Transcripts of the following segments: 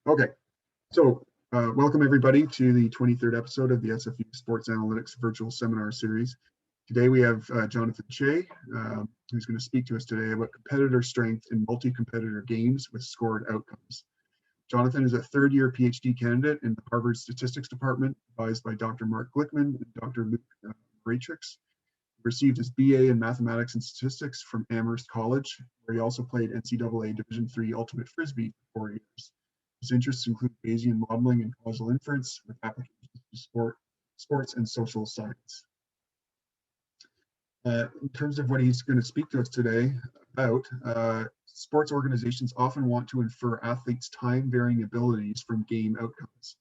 Okay, so welcome everybody to the 23rd episode of the SFU Sports Analytics Virtual Seminar Series. Today we have Jonathan Shea, who's going to speak to us today about competitor strength in multi-competitor games with scored outcomes. Jonathan is a third-year PhD candidate in the Harvard Statistics Department, advised by Dr. Mark Glickman and Dr. Luke Ratrix. He received his BA in Mathematics and Statistics from Amherst College, where he also played NCAA Division III Ultimate Frisbee for 4 years. His interests include Bayesian modeling and causal inference with applications to sports and social science. In terms of what he's going to speak to us today about, sports organizations often want to infer athletes' time-varying abilities from game outcomes.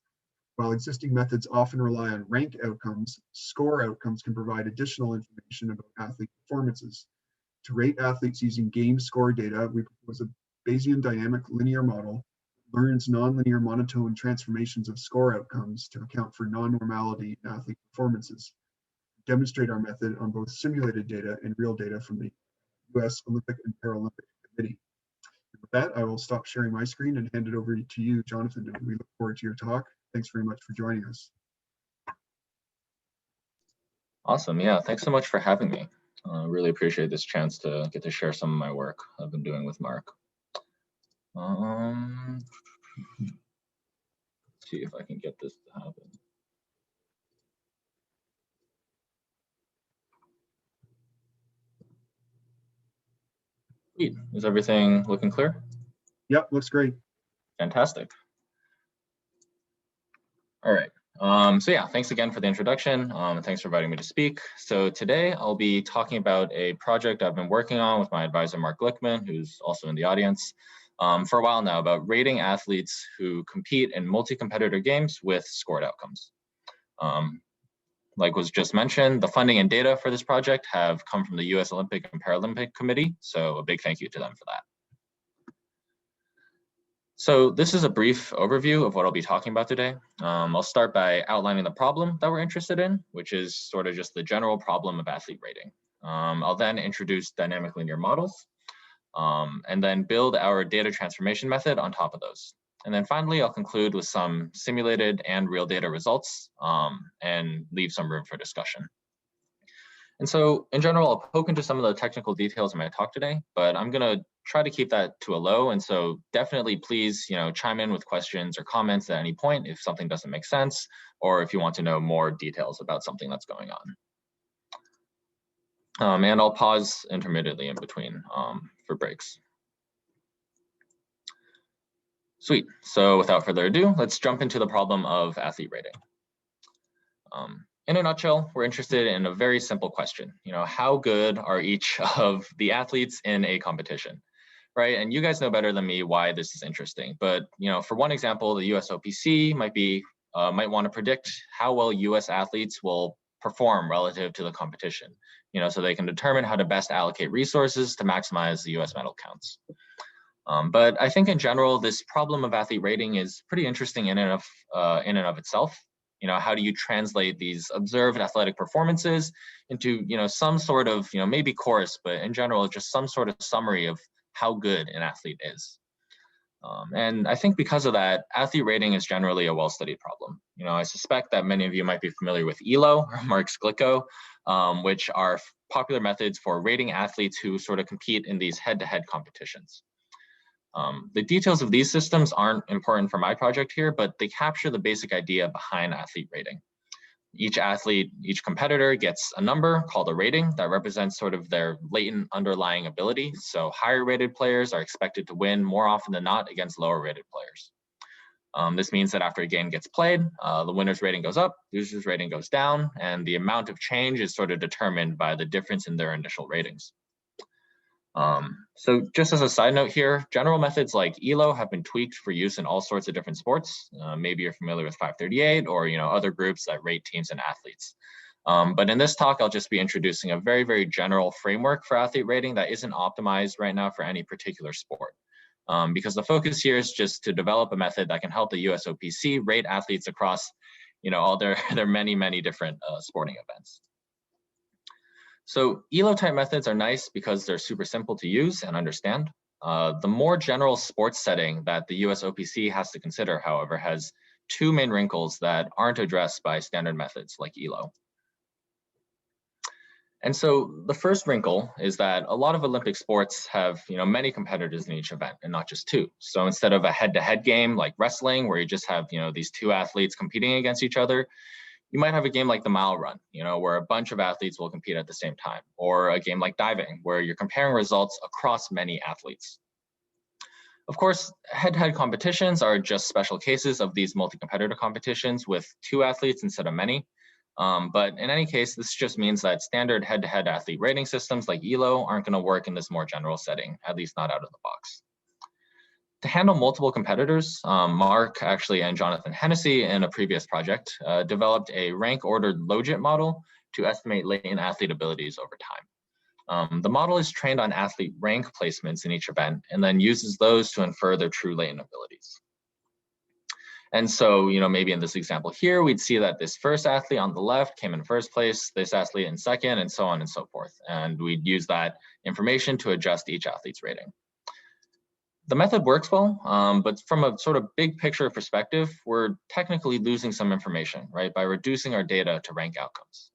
While existing methods often rely on rank outcomes, score outcomes can provide additional information about athlete performances. To rate athletes using game score data, we propose a Bayesian dynamic linear model learns nonlinear monotone transformations of score outcomes to account for non-normality in athlete performances. Demonstrate our method on both simulated data and real data from the U.S. Olympic and Paralympic Committee. And with that, I will stop sharing my screen and hand it over to you, Jonathan, and we look forward to your talk. Thanks very much for joining us. Awesome, yeah, thanks so much for having me. Really appreciate this chance to get to share some of my work I've been doing with Mark. Let's see if I can get this to happen. Sweet. Is everything looking clear? Yep, looks great. Fantastic. All right. So yeah, thanks again for the introduction. Thanks for inviting me to speak. So today I'll be talking about a project I've been working on with my advisor, Mark Glickman, who's also in the audience, for a while now, about rating athletes who compete in multi-competitor games with scored outcomes. Like was just mentioned, the funding and data for this project have come from the U.S. Olympic and Paralympic Committee, so a big thank you to them for that. So this is a brief overview of what I'll be talking about today. I'll start by outlining the problem that we're interested in, which is sort of just the general problem of athlete rating. I'll then introduce dynamic linear models, and then build our data transformation method on top of those. And then finally, I'll conclude with some simulated and real data results, and leave some room for discussion. And so in general, I'll poke into some of the technical details in my talk today, but I'm gonna try to keep that to a low. And so definitely please, chime in with questions or comments at any point if something doesn't make sense, or if you want to know more details about something that's going on. And I'll pause intermittently in between for breaks. Sweet. So without further ado, let's jump into the problem of athlete rating. In a nutshell, we're interested in a very simple question. How good are each of the athletes in a competition, right? And you guys know better than me why this is interesting. But for one example, the USOPC might want to predict how well US athletes will perform relative to the competition, so they can determine how to best allocate resources to maximize the US medal counts. But I think in general, this problem of athlete rating is pretty interesting in and of itself. How do you translate these observed athletic performances into, some sort of, maybe course, but in general, just some sort of summary of how good an athlete is. And I think because of that, athlete rating is generally a well-studied problem. I suspect that many of you might be familiar with ELO or Mark's Glicko, which are popular methods for rating athletes who sort of compete in these head-to-head competitions. The details of these systems aren't important for my project here, but they capture the basic idea behind athlete rating. Each athlete, each competitor gets a number called a rating that represents sort of their latent underlying ability. So higher rated players are expected to win more often than not against lower rated players. This means that after a game gets played, the winner's rating goes up, loser's rating goes down, and the amount of change is sort of determined by the difference in their initial ratings. So just as a side note here, general methods like ELO have been tweaked for use in all sorts of different sports. Maybe you're familiar with 538 or other groups that rate teams and athletes. But in this talk, I'll just be introducing a very, very general framework for athlete rating that isn't optimized right now for any particular sport. Because the focus here is just to develop a method that can help the USOPC rate athletes across all their many, many different sporting events. So ELO type methods are nice because they're super simple to use and understand. The more general sports setting that the US OPC has to consider, however, has two main wrinkles that aren't addressed by standard methods like ELO. And so the first wrinkle is that a lot of Olympic sports have many competitors in each event and not just two. So instead of a head-to-head game like wrestling, where you just have these two athletes competing against each other, you might have a game like the mile run, where a bunch of athletes will compete at the same time, or a game like diving, where you're comparing results across many athletes. Of course, head-to-head competitions are just special cases of these multi-competitor competitions with two athletes instead of many. But in any case, this just means that standard head-to-head athlete rating systems like ELO aren't going to work in this more general setting, at least not out of the box. To handle multiple competitors, Mark and Jonathan Hennessy in a previous project developed a rank-ordered logit model to estimate latent athlete abilities over time. The model is trained on athlete rank placements in each event and then uses those to infer their true latent abilities. And so, maybe in this example here, we'd see that this first athlete on the left came in first place, this athlete in second, and so on and so forth. And we'd use that information to adjust each athlete's rating. The method works well, but from a sort of big picture perspective, we're technically losing some information, right, by reducing our data to rank outcomes.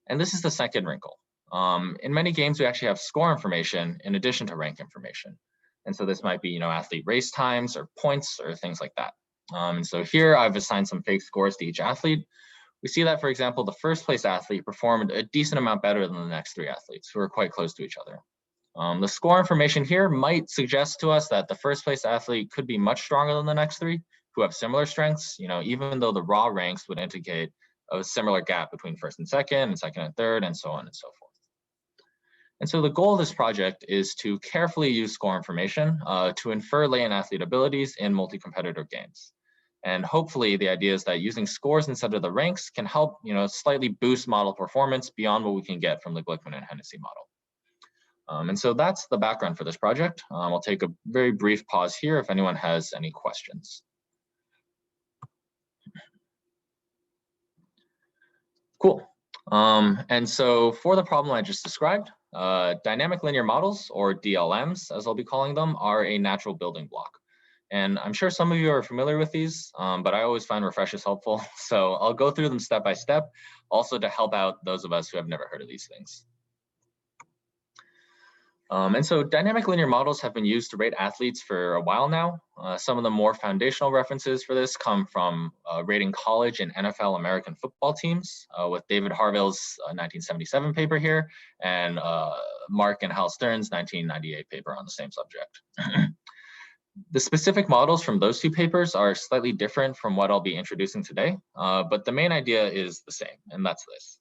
And this is the second wrinkle. In many games, we actually have score information in addition to rank information. And so this might be, athlete race times or points or things like that. And so here I've assigned some fake scores to each athlete. We see that, for example, the first place athlete performed a decent amount better than the next three athletes who are quite close to each other. The score information here might suggest to us that the first place athlete could be much stronger than the next three who have similar strengths, even though the raw ranks would indicate a similar gap between first and second and third, and so on and so forth. And so the goal of this project is to carefully use score information to infer latent athlete abilities in multi-competitor games. And hopefully the idea is that using scores instead of the ranks can help, slightly boost model performance beyond what we can get from the Glickman and Hennessy model. And so that's the background for this project. I'll take a very brief pause here if anyone has any questions. Cool. And so for the problem I just described, dynamic linear models, or DLMs, as I'll be calling them, are a natural building block. And I'm sure some of you are familiar with these, but I always find refreshers helpful. So I'll go through them step by step, also to help out those of us who have never heard of these things. And so dynamic linear models have been used to rate athletes for a while now. Some of the more foundational references for this come from rating college and NFL American football teams with David Harville's 1977 paper here and Mark and Hal Stern's 1998 paper on the same subject. The specific models from those two papers are slightly different from what I'll be introducing today, but the main idea is the same, and that's this.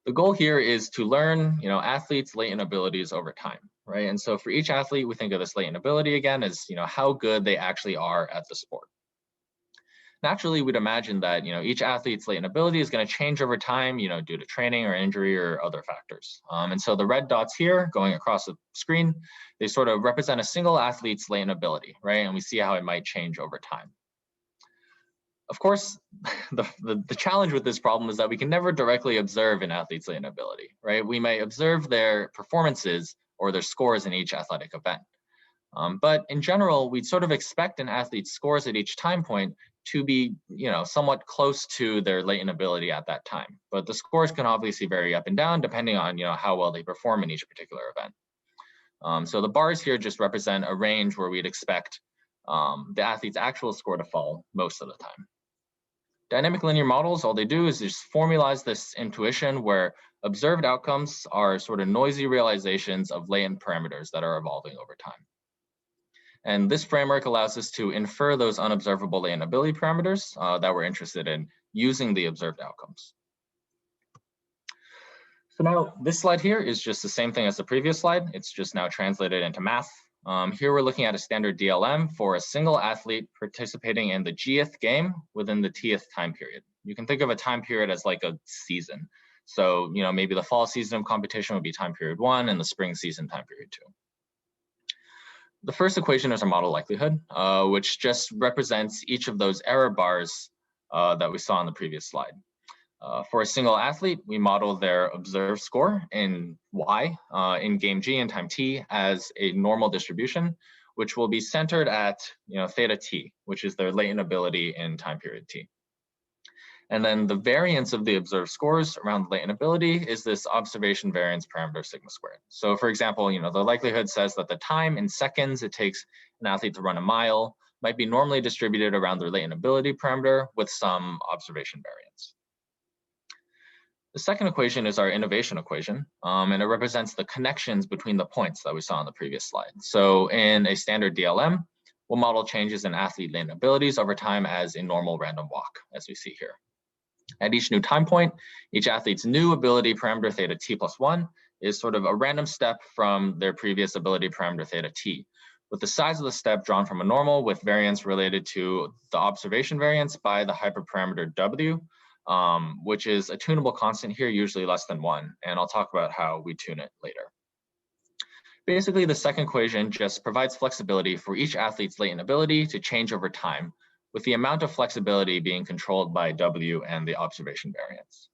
The goal here is to learn, athletes' latent abilities over time, right? And so for each athlete, we think of this latent ability again as, how good they actually are at the sport. Naturally, we'd imagine that, each athlete's latent ability is going to change over time, due to training or injury or other factors. And so the red dots here going across the screen, they sort of represent a single athlete's latent ability, right? And we see how it might change over time. Of course, the challenge with this problem is that we can never directly observe an athlete's latent ability, right? We may observe their performances or their scores in each athletic event. But in general, we'd sort of expect an athlete's scores at each time point to be, somewhat close to their latent ability at that time. But the scores can obviously vary up and down depending on, how well they perform in each particular event. So the bars here just represent a range where we'd expect the athlete's actual score to fall most of the time. Dynamic linear models, all they do is just formalize this intuition where observed outcomes are sort of noisy realizations of latent parameters that are evolving over time. And this framework allows us to infer those unobservable latent ability parameters that we're interested in using the observed outcomes. So now this slide here is just the same thing as the previous slide. It's just now translated into math. Here we're looking at a standard DLM for a single athlete participating in the Gth game within the Tth time period. You can think of a time period as like a season. So, maybe the fall season of competition would be time period 1 and the spring season time period 2. The first equation is our model likelihood, which just represents each of those error bars that we saw on the previous slide. For a single athlete, we model their observed score in Y, in game G and time T as a normal distribution, which will be centered at theta T, which is their latent ability in time period T. And then the variance of the observed scores around latent ability is this observation variance parameter sigma squared. So for example, the likelihood says that the time in seconds it takes an athlete to run a mile might be normally distributed around their latent ability parameter with some observation variance. The second equation is our innovation equation, and it represents the connections between the points that we saw on the previous slide. So in a standard DLM, we'll model changes in athlete latent abilities over time as a normal random walk, as we see here. At each new time point, each athlete's new ability parameter theta t plus 1 is sort of a random step from their previous ability parameter theta t, with the size of the step drawn from a normal with variance related to the observation variance by the hyperparameter w, which is a tunable constant here, usually less than 1, and I'll talk about how we tune it later. Basically, the second equation just provides flexibility for each athlete's latent ability to change over time, with the amount of flexibility being controlled by W and the observation variance.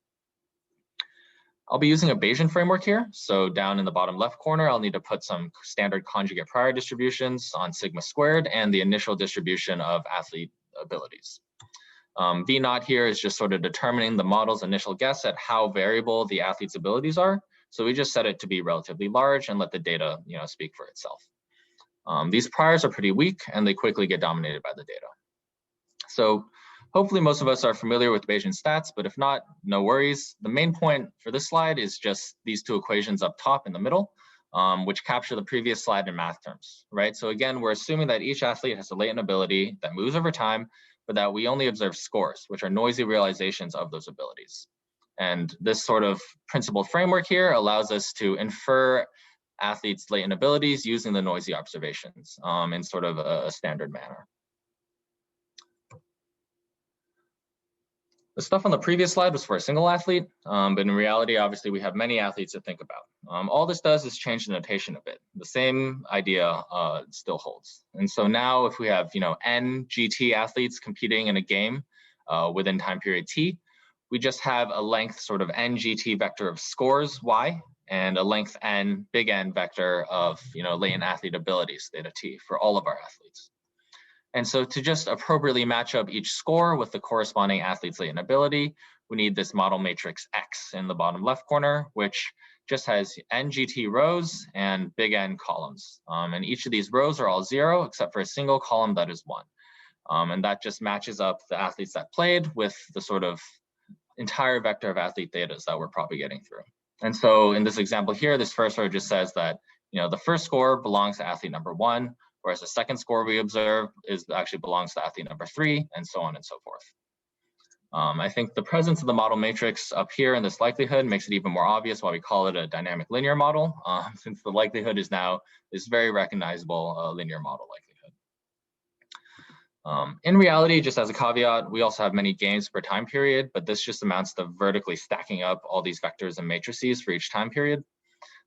I'll be using a Bayesian framework here. So down in the bottom left corner, I'll need to put some standard conjugate prior distributions on sigma squared and the initial distribution of athlete abilities. V naught here is just sort of determining the model's initial guess at how variable the athlete's abilities are. So we just set it to be relatively large and let the data speak for itself. These priors are pretty weak and they quickly get dominated by the data. So hopefully most of us are familiar with Bayesian stats, but if not, no worries. The main point for this slide is just these two equations up top in the middle, which capture the previous slide in math terms, right? So again, we're assuming that each athlete has a latent ability that moves over time, but that we only observe scores, which are noisy realizations of those abilities. And this sort of principled framework here allows us to infer athletes' latent abilities using the noisy observations in sort of a standard manner. The stuff on the previous slide was for a single athlete, but in reality, obviously, we have many athletes to think about. All this does is change the notation a bit. The same idea still holds. And so now if we have, n GT athletes competing in a game within time period t, we just have a length sort of n GT vector of scores y and a length n big N vector of latent athlete abilities theta t for all of our athletes. And so to just appropriately match up each score with the corresponding athlete's latent ability, we need this model matrix X in the bottom left corner, which just has n GT rows and big N columns. And each of these rows are all 0 except for a single column that is 1. And that just matches up the athletes that played with the sort of entire vector of athlete thetas that we're propagating through. And so in this example here, this first row just says that the first score belongs to athlete number 1, whereas the second score we observe actually belongs to athlete number 3, and so on and so forth. I think the presence of the model matrix up here in this likelihood makes it even more obvious why we call it a dynamic linear model, since the likelihood is now this very recognizable linear model likelihood. In reality, just as a caveat, we also have many games per time period, but this just amounts to vertically stacking up all these vectors and matrices for each time period.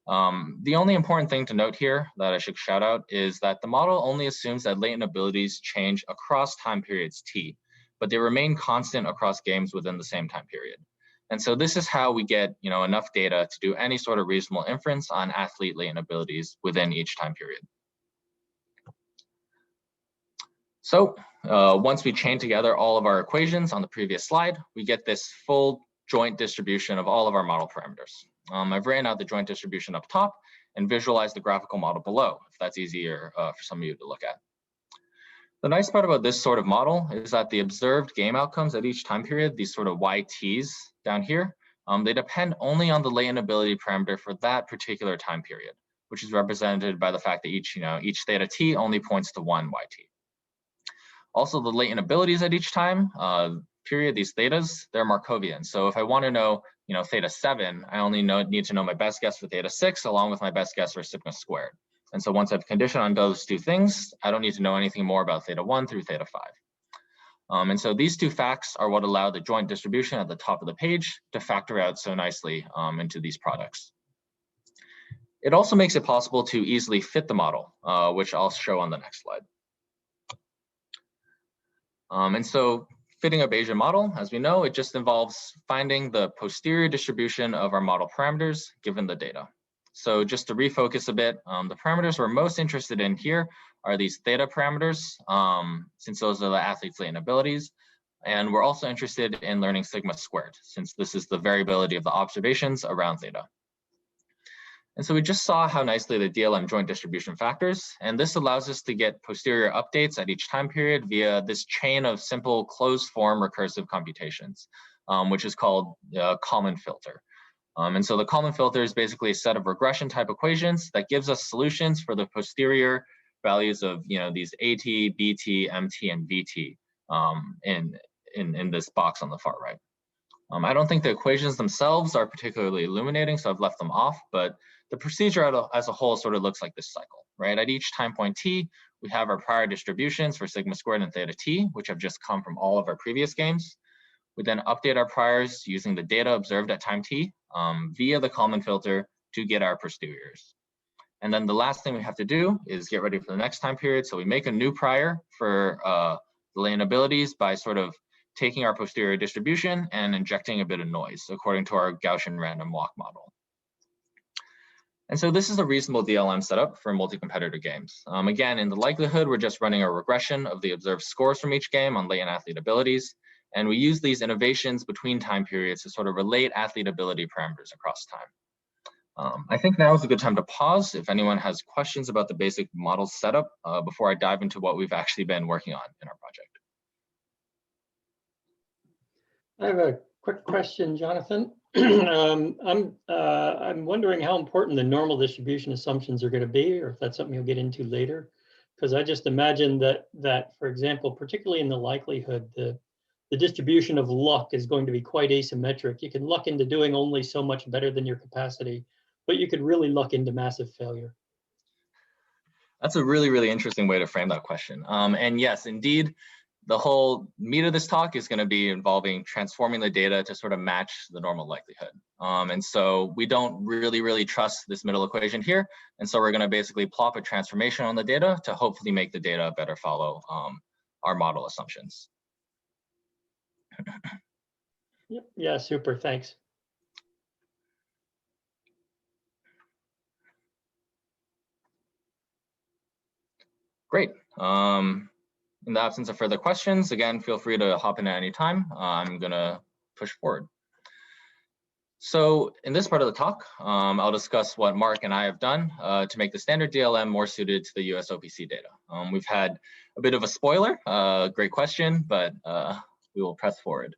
The only important thing to note here that I should shout out is that the model only assumes that latent abilities change across time periods t, but they remain constant across games within the same time period. And so this is how we get enough data to do any sort of reasonable inference on athlete latent abilities within each time period. So once we chain together all of our equations on the previous slide, we get this full joint distribution of all of our model parameters. I've written out the joint distribution up top and visualized the graphical model below, if that's easier for some of you to look at. The nice part about this sort of model is that the observed game outcomes at each time period, these sort of YTs down here, they depend only on the latent ability parameter for that particular time period, which is represented by the fact that each theta t only points to one YT. Also, the latent abilities at each time period, these thetas, they're Markovian. So if I want to know, theta 7, I only need to know my best guess for theta 6 along with my best guess for sigma squared. And so once I've conditioned on those two things, I don't need to know anything more about theta 1 through theta 5. And so these two facts are what allow the joint distribution at the top of the page to factor out so nicely into these products. It also makes it possible to easily fit the model, which I'll show on the next slide. And so fitting a Bayesian model, as we know, it just involves finding the posterior distribution of our model parameters given the data. So just to refocus a bit, the parameters we're most interested in here are these theta parameters, since those are the athlete's latent abilities. And we're also interested in learning sigma squared, since this is the variability of the observations around theta. And so we just saw how nicely the DLM joint distribution factors, and this allows us to get posterior updates at each time period via this chain of simple closed form recursive computations, which is called Kalman filter. And so the Kalman filter is basically a set of regression type equations that gives us solutions for the posterior values of these AT, BT, MT, and VT in this box on the far right. I don't think the equations themselves are particularly illuminating, so I've left them off, but the procedure as a whole sort of looks like this cycle, right? At each time point t, we have our prior distributions for sigma squared and theta t, which have just come from all of our previous games. We then update our priors using the data observed at time t via the Kalman filter to get our posteriors. And then the last thing we have to do is get ready for the next time period. So we make a new prior for the latent abilities by sort of taking our posterior distribution and injecting a bit of noise according to our Gaussian random walk model. And so this is a reasonable DLM setup for multi-competitor games. Again, in the likelihood, we're just running a regression of the observed scores from each game on latent athlete abilities. And we use these innovations between time periods to sort of relate athlete ability parameters across time. I think now is a good time to pause if anyone has questions about the basic model setup before I dive into what we've actually been working on in our project. I have a quick question, Jonathan. I'm wondering how important the normal distribution assumptions are going to be, or if that's something you'll get into later. Because I just imagine that, for example, particularly in the likelihood, the distribution of luck is going to be quite asymmetric. You can luck into doing only so much better than your capacity, but you could really luck into massive failure. That's a really, really interesting way to frame that question. And yes, indeed, the whole meat of this talk is going to be involving transforming the data to sort of match the normal likelihood. And so we don't really trust this middle equation here. And so we're going to basically plop a transformation on the data to hopefully make the data better follow our model assumptions. Yep. Yeah, super, thanks. Great. In the absence of further questions, again, feel free to hop in at any time. I'm going to push forward. So in this part of the talk, I'll discuss what Mark and I have done to make the standard DLM more suited to the US OPC data. We've had a bit of a spoiler, great question, but we will press forward.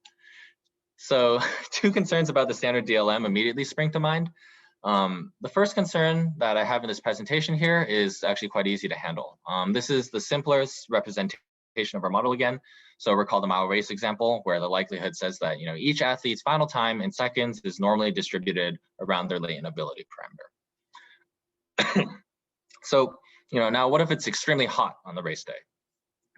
So two concerns about the standard DLM immediately spring to mind. The first concern that I have in this presentation here is actually quite easy to handle. This is the simplest representation of our model again. So recall the mile race example where the likelihood says that each athlete's final time in seconds is normally distributed around their latent ability parameter. So now what if it's extremely hot on the race day?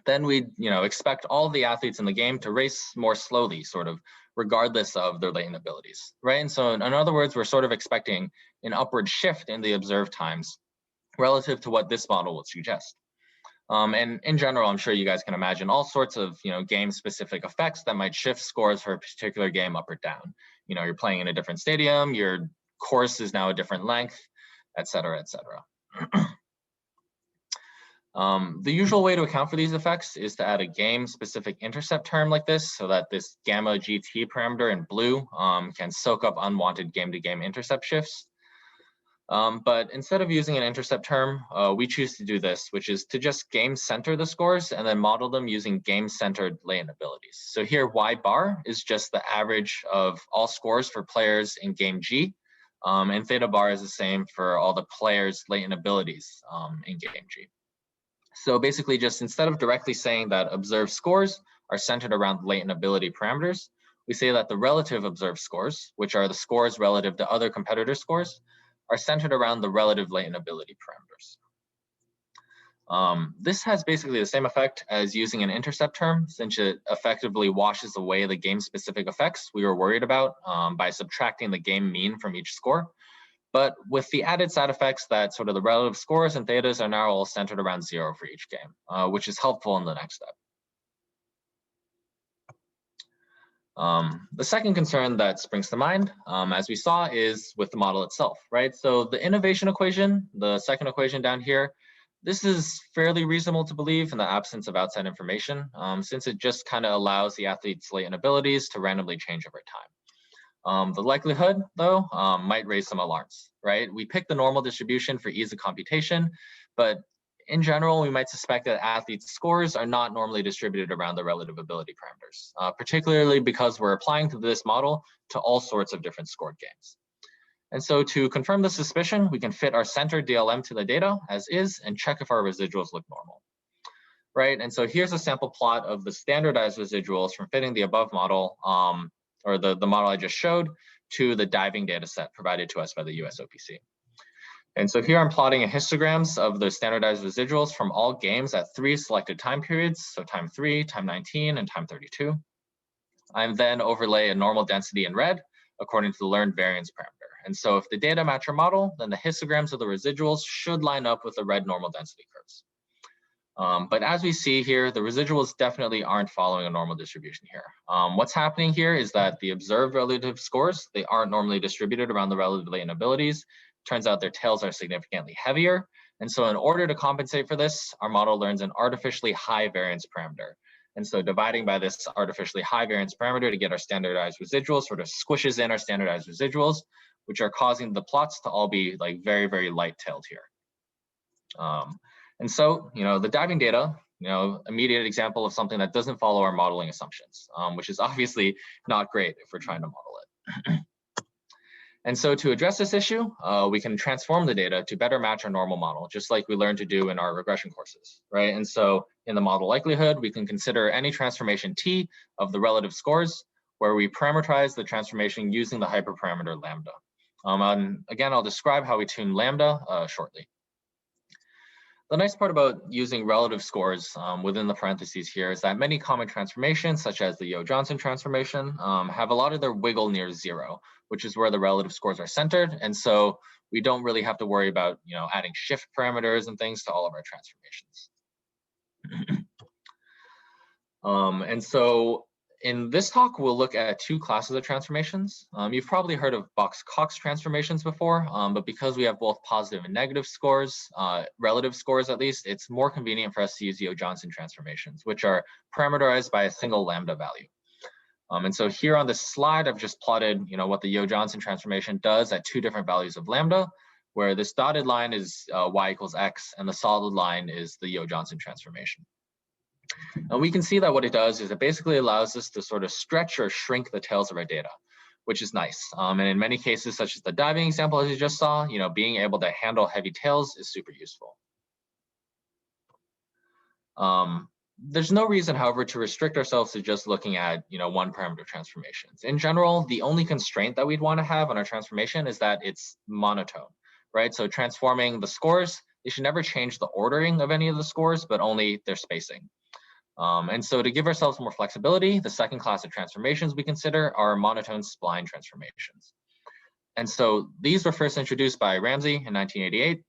Then we expect all of the athletes in the game to race more slowly, sort of regardless of their latent abilities, right? And so in other words, we're sort of expecting an upward shift in the observed times relative to what this model would suggest. And in general, I'm sure you guys can imagine all sorts of game-specific effects that might shift scores for a particular game up or down. You're playing in a different stadium, your course is now a different length, et cetera, et cetera. The usual way to account for these effects is to add a game-specific intercept term like this, so that this gamma GT parameter in blue can soak up unwanted game-to-game intercept shifts. But instead of using an intercept term, we choose to do this, which is to just game-center the scores and then model them using game-centered latent abilities. So here, Y bar is just the average of all scores for players in game G, and theta bar is the same for all the players' latent abilities in game G. So basically, just instead of directly saying that observed scores are centered around latent ability parameters, we say that the relative observed scores, which are the scores relative to other competitor scores, are centered around the relative latent ability parameters. This has basically the same effect as using an intercept term, since it effectively washes away the game-specific effects we were worried about by subtracting the game mean from each score. But with the added side effects that sort of the relative scores and thetas are now all centered around 0 for each game, which is helpful in the next step. The second concern that springs to mind, as we saw, is with the model itself, right? So the innovation equation, the second equation down here, this is fairly reasonable to believe in the absence of outside information, since it just kind of allows the athlete's latent abilities to randomly change over time. The likelihood, though, might raise some alarms, right? We picked the normal distribution for ease of computation, but in general, we might suspect that athletes' scores are not normally distributed around the relative ability parameters, particularly because we're applying to this model to all sorts of different scored games. And so to confirm the suspicion, we can fit our center DLM to the data as is and check if our residuals look normal, right? And so here's a sample plot of the standardized residuals from fitting the above model, or the model I just showed, to the diving data set provided to us by the USOPC. And so here I'm plotting histograms of the standardized residuals from all games at 3 selected time periods, so time 3, time 19, and time 32. I'm then overlay a normal density in red according to the learned variance parameter. And so if the data match our model, then the histograms of the residuals should line up with the red normal density curves. But as we see here, the residuals definitely aren't following a normal distribution here. What's happening here is that the observed relative scores, they aren't normally distributed around the relative latent abilities. Turns out their tails are significantly heavier. And so in order to compensate for this, our model learns an artificially high variance parameter. And so dividing by this artificially high variance parameter to get our standardized residuals sort of squishes in our standardized residuals, which are causing the plots to all be like very, very light-tailed here. And so, the diving data, immediate example of something that doesn't follow our modeling assumptions, which is obviously not great if we're trying to model it. And so to address this issue, we can transform the data to better match our normal model, just like we learned to do in our regression courses, right? And so in the model likelihood, we can consider any transformation T of the relative scores, where we parameterize the transformation using the hyperparameter lambda. And again, I'll describe how we tune lambda shortly. The nice part about using relative scores within the parentheses here is that many common transformations, such as the Yo-Johnson transformation, have a lot of their wiggle near 0, which is where the relative scores are centered. And so we don't really have to worry about adding shift parameters and things to all of our transformations. And so in this talk, we'll look at 2 classes of transformations. You've probably heard of Box-Cox transformations before, but because we have both positive and negative scores, relative scores at least, it's more convenient for us to use Yo-Johnson transformations, which are parameterized by a single lambda value. And so here on this slide, I've just plotted what the Yo-Johnson transformation does at 2 different values of lambda, where this dotted line is y equals x, and the solid line is the Yo-Johnson transformation. And we can see that what it does is it basically allows us to sort of stretch or shrink the tails of our data, which is nice. And in many cases, such as the diving example, as you just saw, being able to handle heavy tails is super useful. There's no reason, however, to restrict ourselves to just looking at, one parameter transformations. In general, the only constraint that we'd want to have on our transformation is that it's monotone, right? So transforming the scores, they should never change the ordering of any of the scores, but only their spacing. And so to give ourselves more flexibility, the second class of transformations we consider are monotone spline transformations. And so these were first introduced by Ramsey in 1988.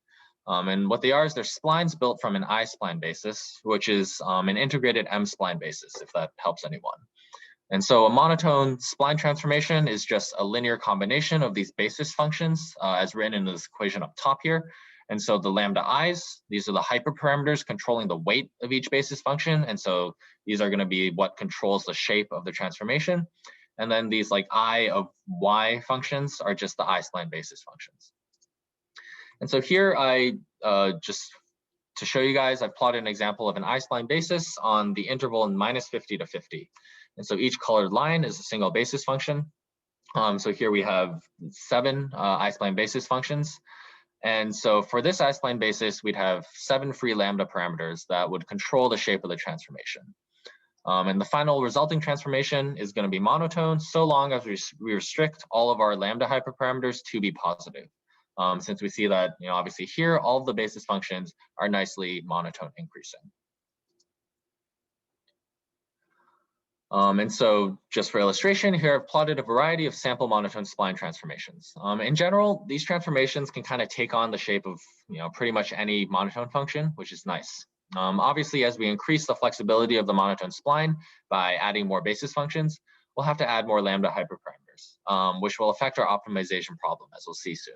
And what they are is they're splines built from an I-spline basis, which is an integrated M-spline basis, if that helps anyone. And so a monotone spline transformation is just a linear combination of these basis functions as written in this equation up top here. And so the lambda i's, these are the hyperparameters controlling the weight of each basis function. And so these are going to be what controls the shape of the transformation. And then these like I of y functions are just the I-spline basis functions. And so here I just to show you guys, I've plotted an example of an I-spline basis on the interval in -50 to 50. And so each colored line is a single basis function. So here we have 7 I-spline basis functions. And so for this I-spline basis, we'd have 7 free lambda parameters that would control the shape of the transformation. And the final resulting transformation is going to be monotone so long as we restrict all of our lambda hyperparameters to be positive. Since we see that, obviously here, all of the basis functions are nicely monotone increasing. And so just for illustration, here I've plotted a variety of sample monotone spline transformations. In general, these transformations can kind of take on the shape of pretty much any monotone function, which is nice. Obviously, as we increase the flexibility of the monotone spline by adding more basis functions, we'll have to add more lambda hyperparameters, which will affect our optimization problem, as we'll see soon.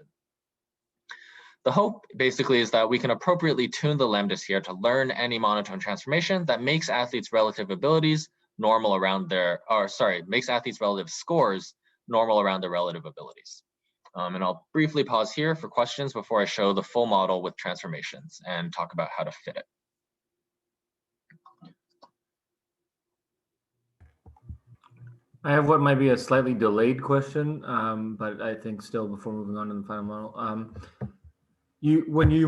The hope basically is that we can appropriately tune the lambdas here to learn any monotone transformation that makes athletes' relative abilities normal around their, makes athletes' relative scores normal around their relative abilities. And I'll briefly pause here for questions before I show the full model with transformations and talk about how to fit it. I have what might be a slightly delayed question, but I think still before moving on to the final model. When you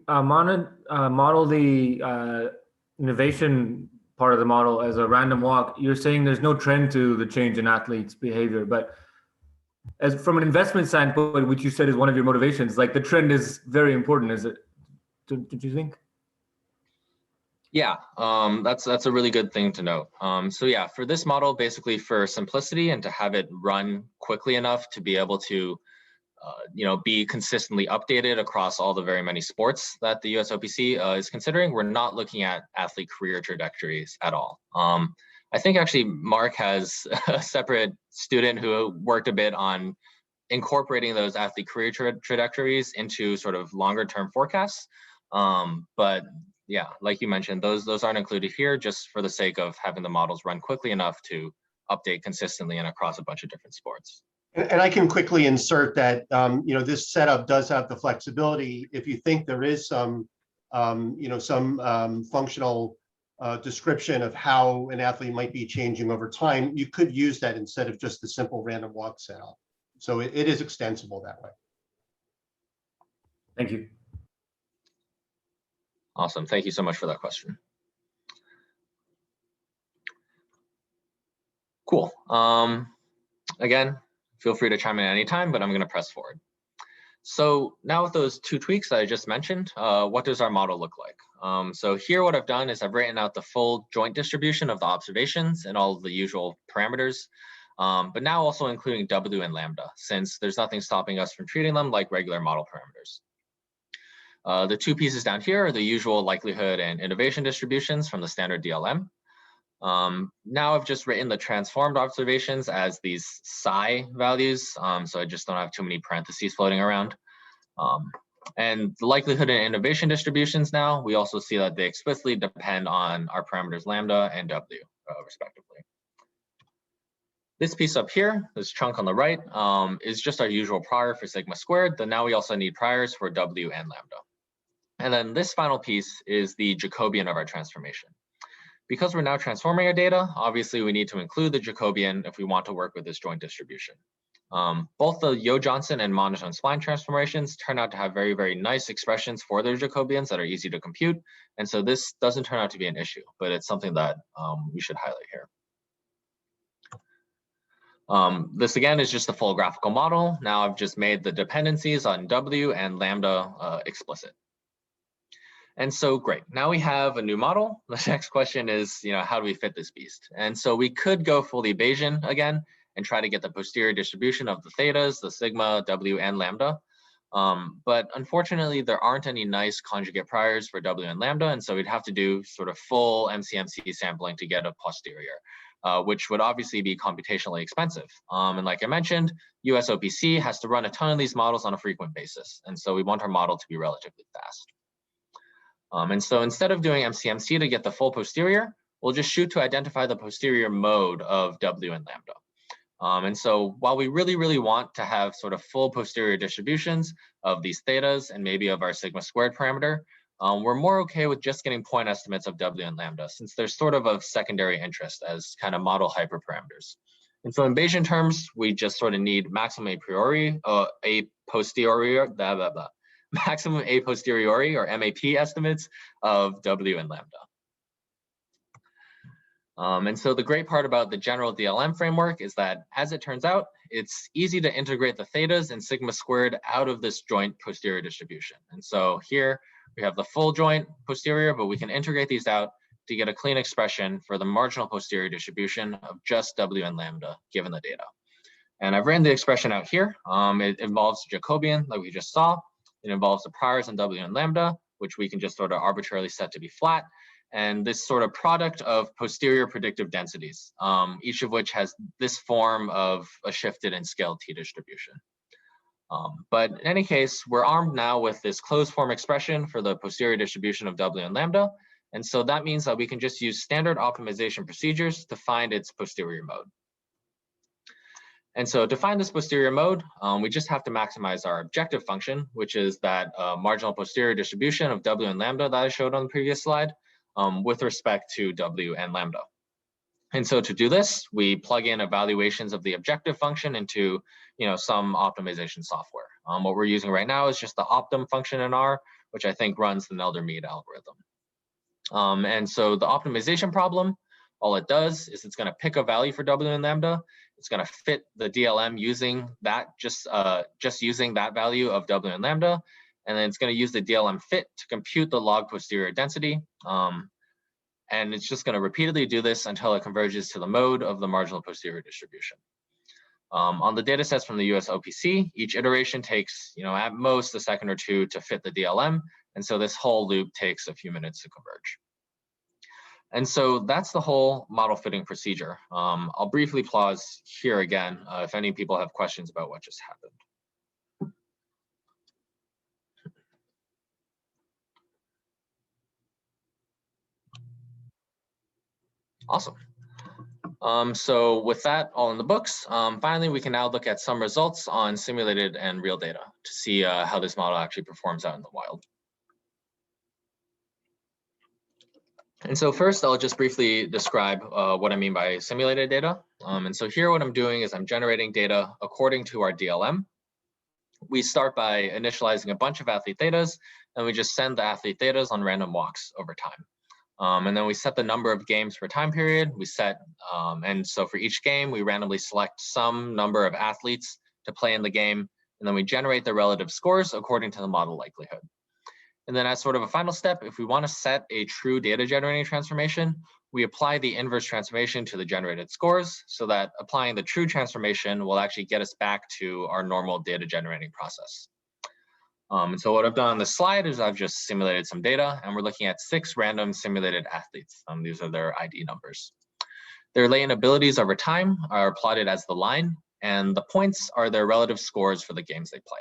model the innovation part of the model as a random walk, you're saying there's no trend to the change in athletes' behavior, but as from an investment standpoint, which you said is one of your motivations, like the trend is very important, is it? Did you think? Yeah, that's a really good thing to note. So yeah, for this model, basically for simplicity and to have it run quickly enough to be able to be consistently updated across all the very many sports that the USOPC is considering, we're not looking at athlete career trajectories at all. I think actually Mark has a separate student who worked a bit on incorporating those athlete career trajectories into sort of longer term forecasts. But yeah, like you mentioned, those aren't included here just for the sake of having the models run quickly enough to update consistently and across a bunch of different sports. And I can quickly insert that this setup does have the flexibility. If you think there is some functional description of how an athlete might be changing over time, you could use that instead of just the simple random walk setup. So it is extensible that way. Thank you. Awesome. Thank you so much for that question. Cool. Again, feel free to chime in at any time, but I'm going to press forward. So now with those two tweaks that I just mentioned, what does our model look like? So here what I've done is I've written out the full joint distribution of the observations and all of the usual parameters, but now also including W and lambda, since there's nothing stopping us from treating them like regular model parameters. The two pieces down here are the usual likelihood and innovation distributions from the standard DLM. Now I've just written the transformed observations as these psi values, so I just don't have too many parentheses floating around. And the likelihood and innovation distributions now, we also see that they explicitly depend on our parameters lambda and W, respectively. This piece up here, this chunk on the right, is just our usual prior for sigma squared, then now we also need priors for W and lambda. And then this final piece is the Jacobian of our transformation. Because we're now transforming our data, obviously we need to include the Jacobian if we want to work with this joint distribution. Both the Yo-Johnson and monotone spline transformations turn out to have very, very nice expressions for their Jacobians that are easy to compute. And so this doesn't turn out to be an issue, but it's something that we should highlight here. This again is just a full graphical model. Now I've just made the dependencies on W and lambda explicit. And so great, now we have a new model. The next question is, how do we fit this beast? And so we could go fully Bayesian again and try to get the posterior distribution of the thetas, the sigma, W, and lambda. But unfortunately, there aren't any nice conjugate priors for W and lambda, and so we'd have to do sort of full MCMC sampling to get a posterior, which would obviously be computationally expensive. And like I mentioned, USOPC has to run a ton of these models on a frequent basis, and so we want our model to be relatively fast. And so instead of doing MCMC to get the full posterior, we'll just shoot to identify the posterior mode of W and lambda. And so while we really, really want to have sort of full posterior distributions of these thetas and maybe of our sigma squared parameter, we're more okay with just getting point estimates of W and lambda, since they're sort of secondary interest as kind of model hyperparameters. And so in Bayesian terms, we just sort of need maximum a priori, a posterior, maximum a posteriori or MAP estimates of W and lambda. And so the great part about the general DLM framework is that, as it turns out, it's easy to integrate the thetas and sigma squared out of this joint posterior distribution. And so here we have the full joint posterior, but we can integrate these out to get a clean expression for the marginal posterior distribution of just W and lambda given the data. And I've written the expression out here. It involves Jacobian like we just saw. It involves the priors on W and lambda, which we can just sort of arbitrarily set to be flat. and this sort of product of posterior predictive densities, each of which has this form of a shifted and scaled t distribution. But in any case, we're armed now with this closed form expression for the posterior distribution of W and lambda. And so that means that we can just use standard optimization procedures to find its posterior mode. And so to find this posterior mode, we just have to maximize our objective function, which is that marginal posterior distribution of W and lambda that I showed on the previous slide, with respect to W and lambda. And so to do this, we plug in evaluations of the objective function into some optimization software. What we're using right now is just the optim function in R, which I think runs the Nelder-Mead algorithm. And so the optimization problem, all it does is it's going to pick a value for W and lambda. It's going to fit the DLM using that, just using that value of W and lambda. And then it's going to use the DLM fit to compute the log posterior density. And it's just going to repeatedly do this until it converges to the mode of the marginal posterior distribution. On the data sets from the US OPC, each iteration takes, at most a second or two to fit the DLM. And so this whole loop takes a few minutes to converge. And so that's the whole model fitting procedure. I'll briefly pause here again if any people have questions about what just happened. Awesome. So with that all in the books, finally, we can now look at some results on simulated and real data to see how this model actually performs out in the wild. And so first, I'll just briefly describe what I mean by simulated data. And so here, what I'm doing is I'm generating data according to our DLM. We start by initializing a bunch of athlete thetas, and we just send the athlete thetas on random walks over time. And then we set the number of games per time period. We set, and so for each game, we randomly select some number of athletes to play in the game, and then we generate the relative scores according to the model likelihood. And then as sort of a final step, if we want to set a true data generating transformation, we apply the inverse transformation to the generated scores so that applying the true transformation will actually get us back to our normal data generating process. And so what I've done on this slide is I've just simulated some data, and we're looking at 6 random simulated athletes. These are their ID numbers. Their latent abilities over time are plotted as the line, and the points are their relative scores for the games they play.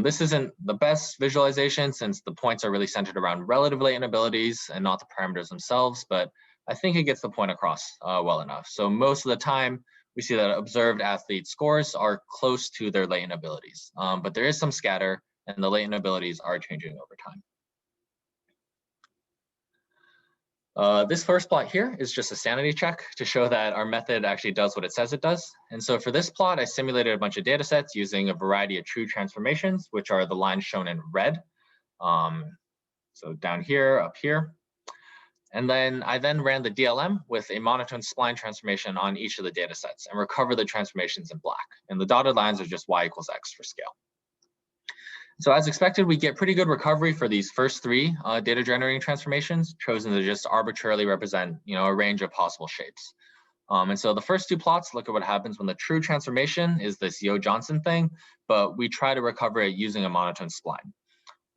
This isn't the best visualization since the points are really centered around relative latent abilities and not the parameters themselves, but I think it gets the point across well enough. So most of the time, we see that observed athlete scores are close to their latent abilities, but there is some scatter, and the latent abilities are changing over time. This first plot here is just a sanity check to show that our method actually does what it says it does. And so for this plot, I simulated a bunch of data sets using a variety of true transformations, which are the lines shown in red. So down here, up here. And then I ran the DLM with a monotone spline transformation on each of the data sets and recover the transformations in black. And the dotted lines are just y equals x for scale. So as expected, we get pretty good recovery for these first 3 data generating transformations, chosen to just arbitrarily represent a range of possible shapes. And so the first 2 plots look at what happens when the true transformation is this Yo-Johnson thing, but we try to recover it using a monotone spline.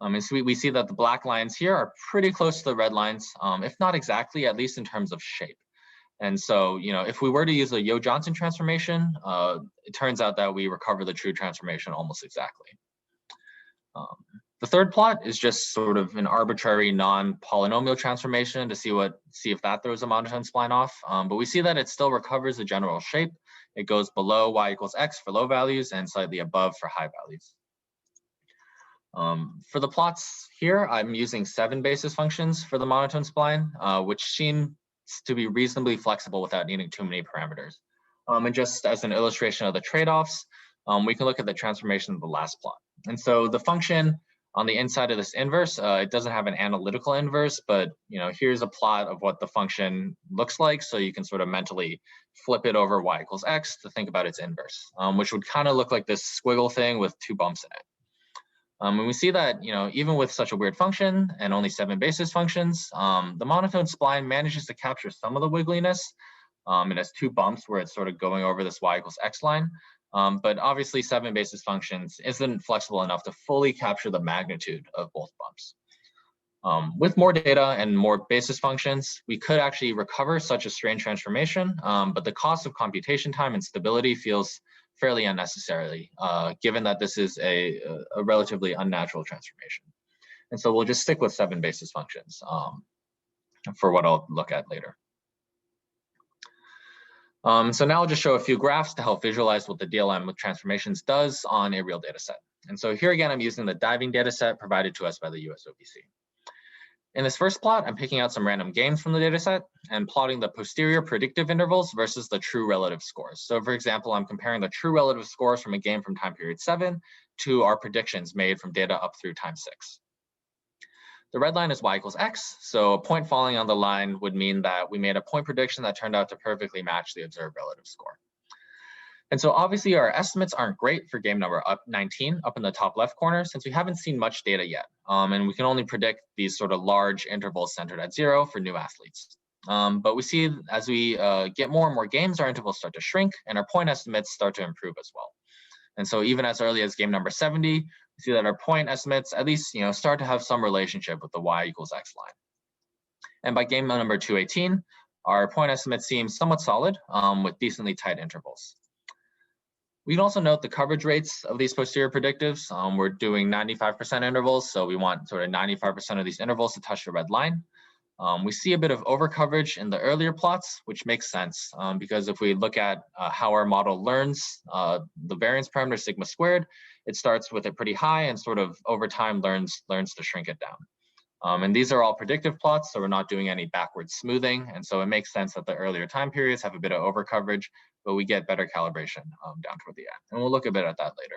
And so we see that the black lines here are pretty close to the red lines, if not exactly, at least in terms of shape. And so, if we were to use a Yo-Johnson transformation, it turns out that we recover the true transformation almost exactly. The third plot is just sort of an arbitrary non-polynomial transformation to see if that throws a monotone spline off. But we see that it still recovers the general shape. It goes below y equals x for low values and slightly above for high values. For the plots here, I'm using 7 basis functions for the monotone spline, which seems to be reasonably flexible without needing too many parameters. And just as an illustration of the trade-offs, we can look at the transformation of the last plot. And so the function on the inside of this inverse, it doesn't have an analytical inverse, but here's a plot of what the function looks like. So you can sort of mentally flip it over y equals x to think about its inverse, which would kind of look like this squiggle thing with 2 bumps in it. And we see that, even with such a weird function and only 7 basis functions, the monotone spline manages to capture some of the wiggliness. It has 2 bumps where it's sort of going over this y equals x line. But obviously 7 basis functions isn't flexible enough to fully capture the magnitude of both bumps. With more data and more basis functions, we could actually recover such a strange transformation, but the cost of computation time and stability feels fairly unnecessary, given that this is a relatively unnatural transformation. And so we'll just stick with 7 basis functions for what I'll look at later. So now I'll just show a few graphs to help visualize what the DLM with transformations does on a real data set. And so here again, I'm using the diving data set provided to us by the USOPC. In this first plot, I'm picking out some random games from the data set and plotting the posterior predictive intervals versus the true relative scores. So for example, I'm comparing the true relative scores from a game from time period 7 to our predictions made from data up through time 6. The red line is y equals x, so a point falling on the line would mean that we made a point prediction that turned out to perfectly match the observed relative score. And so obviously our estimates aren't great for game number 19 up in the top left corner, since we haven't seen much data yet. And we can only predict these sort of large intervals centered at 0 for new athletes. But we see as we get more and more games, our intervals start to shrink and our point estimates start to improve as well. And so even as early as game number 70, we see that our point estimates at least start to have some relationship with the y equals x line. And by game number 218, our point estimates seem somewhat solid with decently tight intervals. We can also note the coverage rates of these posterior predictives. We're doing 95% intervals, so we want sort of 95% of these intervals to touch the red line. We see a bit of overcoverage in the earlier plots, which makes sense because if we look at how our model learns the variance parameter sigma squared, it starts with it pretty high and sort of over time learns to shrink it down. And these are all predictive plots, so we're not doing any backward smoothing. And so it makes sense that the earlier time periods have a bit of overcoverage, but we get better calibration down toward the end. And we'll look a bit at that later.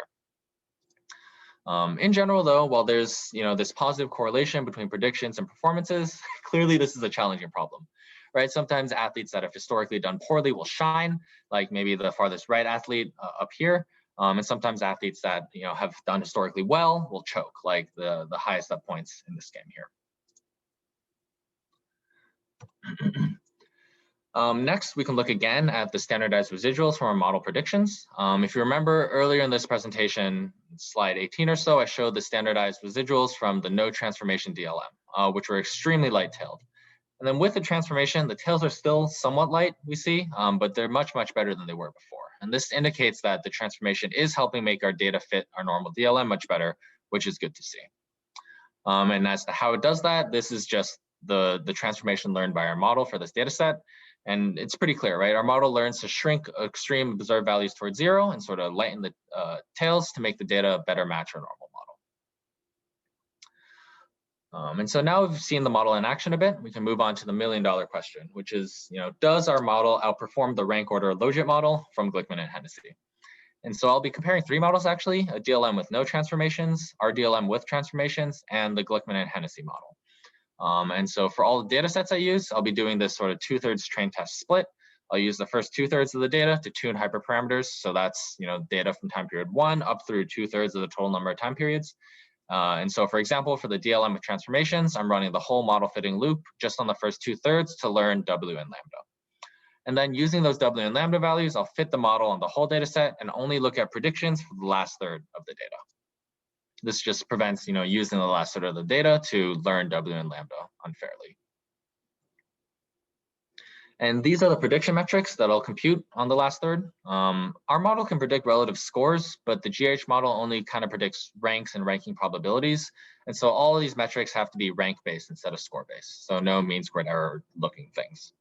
In general, though, while there's this positive correlation between predictions and performances, clearly this is a challenging problem, right? Sometimes athletes that have historically done poorly will shine, like maybe the farthest right athlete up here. And sometimes athletes that have done historically well will choke, like the highest up points in this game here. Next, we can look again at the standardized residuals from our model predictions. If you remember earlier in this presentation, slide 18 or so, I showed the standardized residuals from the no transformation DLM, which were extremely light-tailed. And then with the transformation, the tails are still somewhat light, we see, but they're much, much better than they were before. And this indicates that the transformation is helping make our data fit our normal DLM much better, which is good to see. And as to how it does that, this is just the transformation learned by our model for this data set. And it's pretty clear, right? Our model learns to shrink extreme observed values towards 0 and sort of lighten the tails to make the data better match our normal model. And so now we've seen the model in action a bit, we can move on to the million-dollar question, which is, does our model outperform the rank order logit model from Glickman and Hennessy? And so I'll be comparing 3 models actually, a DLM with no transformations, our DLM with transformations, and the Glickman and Hennessy model. And so for all the data sets I use, I'll be doing this sort of 2/3 train test split. I'll use the first 2/3 of the data to tune hyperparameters. So that's data from time period 1 up through 2/3 of the total number of time periods. And so for example, for the DLM with transformations, I'm running the whole model fitting loop just on the first 2/3 to learn W and lambda. And then using those W and lambda values, I'll fit the model on the whole data set and only look at predictions for the last third of the data. This just prevents, using the last third of the data to learn W and lambda unfairly. And these are the prediction metrics that I'll compute on the last third. Our model can predict relative scores, but the GH model only kind of predicts ranks and ranking probabilities. And so all of these metrics have to be rank-based instead of score-based. So no mean squared error looking things.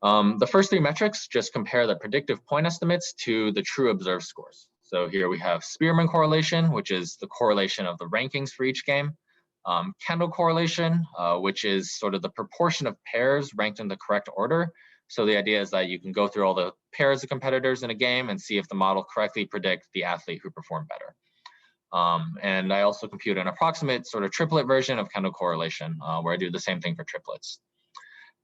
The first 3 metrics just compare the predictive point estimates to the true observed scores. So here we have Spearman correlation, which is the correlation of the rankings for each game. Kendall correlation, which is sort of the proportion of pairs ranked in the correct order. So the idea is that you can go through all the pairs of competitors in a game and see if the model correctly predicts the athlete who performed better. And I also compute an approximate sort of triplet version of Kendall correlation, where I do the same thing for triplets.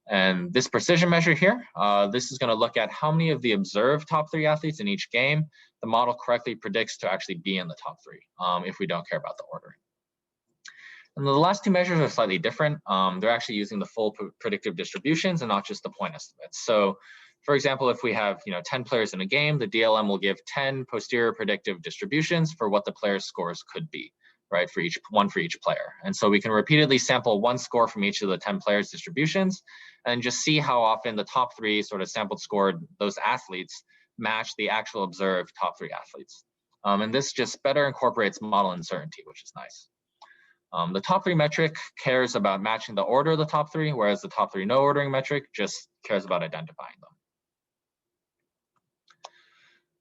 And this precision measure here, this is going to look at how many of the observed top 3 athletes in each game the model correctly predicts to actually be in the top 3, if we don't care about the ordering. And the last 2 measures are slightly different. They're actually using the full predictive distributions and not just the point estimates. So for example, if we have 10 players in a game, the DLM will give 10 posterior predictive distributions for what the player's scores could be. right, for each player. And so we can repeatedly sample one score from each of the 10 players distributions and just see how often the top 3 sort of sampled scored those athletes match the actual observed top 3 athletes. And this just better incorporates model uncertainty, which is nice. The top 3 metric cares about matching the order of the top 3, whereas the top 3 no ordering metric just cares about identifying them.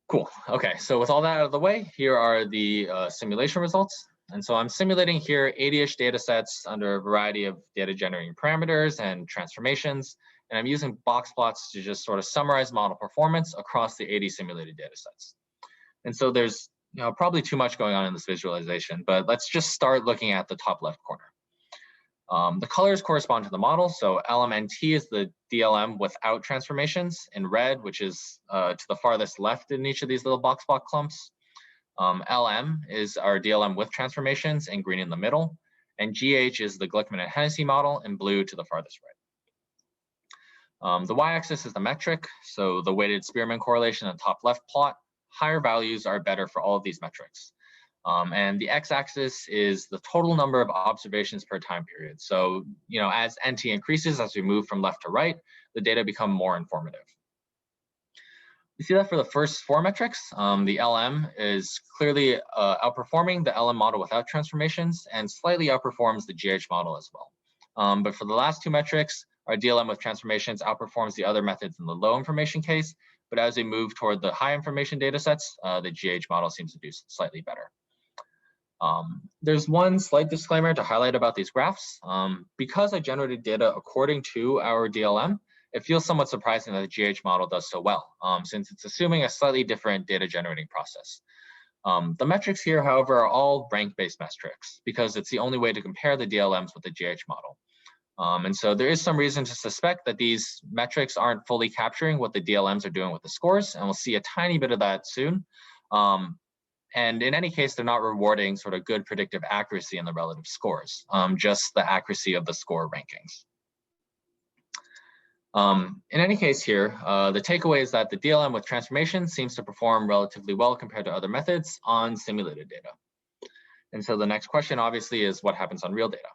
Cool. Okay, so with all that out of the way, here are the simulation results. And so I'm simulating here 80-ish data sets under a variety of data generating parameters and transformations. And I'm using box plots to just sort of summarize model performance across the 80 simulated data sets. And so there's probably too much going on in this visualization, but let's just start looking at the top left corner. The colors correspond to the model. So LMNT is the DLM without transformations in red, which is to the farthest left in each of these little box plot clumps. LM is our DLM with transformations in green in the middle. And GH is the Glickman and Hennessy model in blue to the farthest right. The y-axis is the metric. So the weighted Spearman correlation in the top left plot. Higher values are better for all of these metrics. And the x-axis is the total number of observations per time period. So, as NT increases, as we move from left to right, the data become more informative. You see that for the first 4 metrics, the LM is clearly outperforming the LM model without transformations and slightly outperforms the GH model as well. But for the last 2 metrics, our DLM with transformations outperforms the other methods in the low information case. But as we move toward the high information data sets, the GH model seems to do slightly better. There's one slight disclaimer to highlight about these graphs. Because I generated data according to our DLM, it feels somewhat surprising that the GH model does so well, since it's assuming a slightly different data generating process. The metrics here, however, are all rank-based metrics because it's the only way to compare the DLMs with the GH model. And so there is some reason to suspect that these metrics aren't fully capturing what the DLMs are doing with the scores, and we'll see a tiny bit of that soon. And in any case, they're not rewarding sort of good predictive accuracy in the relative scores, just the accuracy of the score rankings. In any case here, the takeaway is that the DLM with transformation seems to perform relatively well compared to other methods on simulated data. And so the next question obviously is what happens on real data.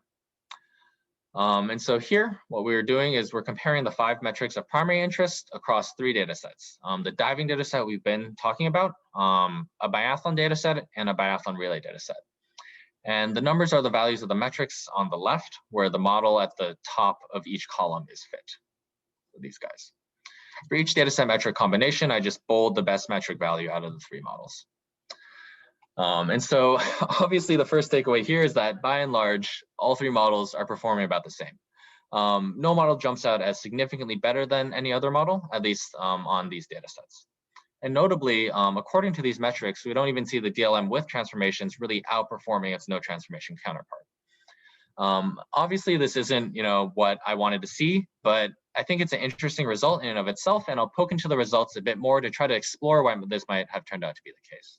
And so here, what we're doing is we're comparing the 5 metrics of primary interest across 3 data sets. The diving data set we've been talking about, a biathlon data set, and a biathlon relay data set. And the numbers are the values of the metrics on the left, where the model at the top of each column is fit. So these guys. For each data set metric combination, I just bold the best metric value out of the 3 models. And so obviously the first takeaway here is that by and large, all 3 models are performing about the same. No model jumps out as significantly better than any other model, at least on these data sets. And notably, according to these metrics, we don't even see the DLM with transformations really outperforming its no transformation counterpart. Obviously, this isn't what I wanted to see, but I think it's an interesting result in and of itself, and I'll poke into the results a bit more to try to explore why this might have turned out to be the case.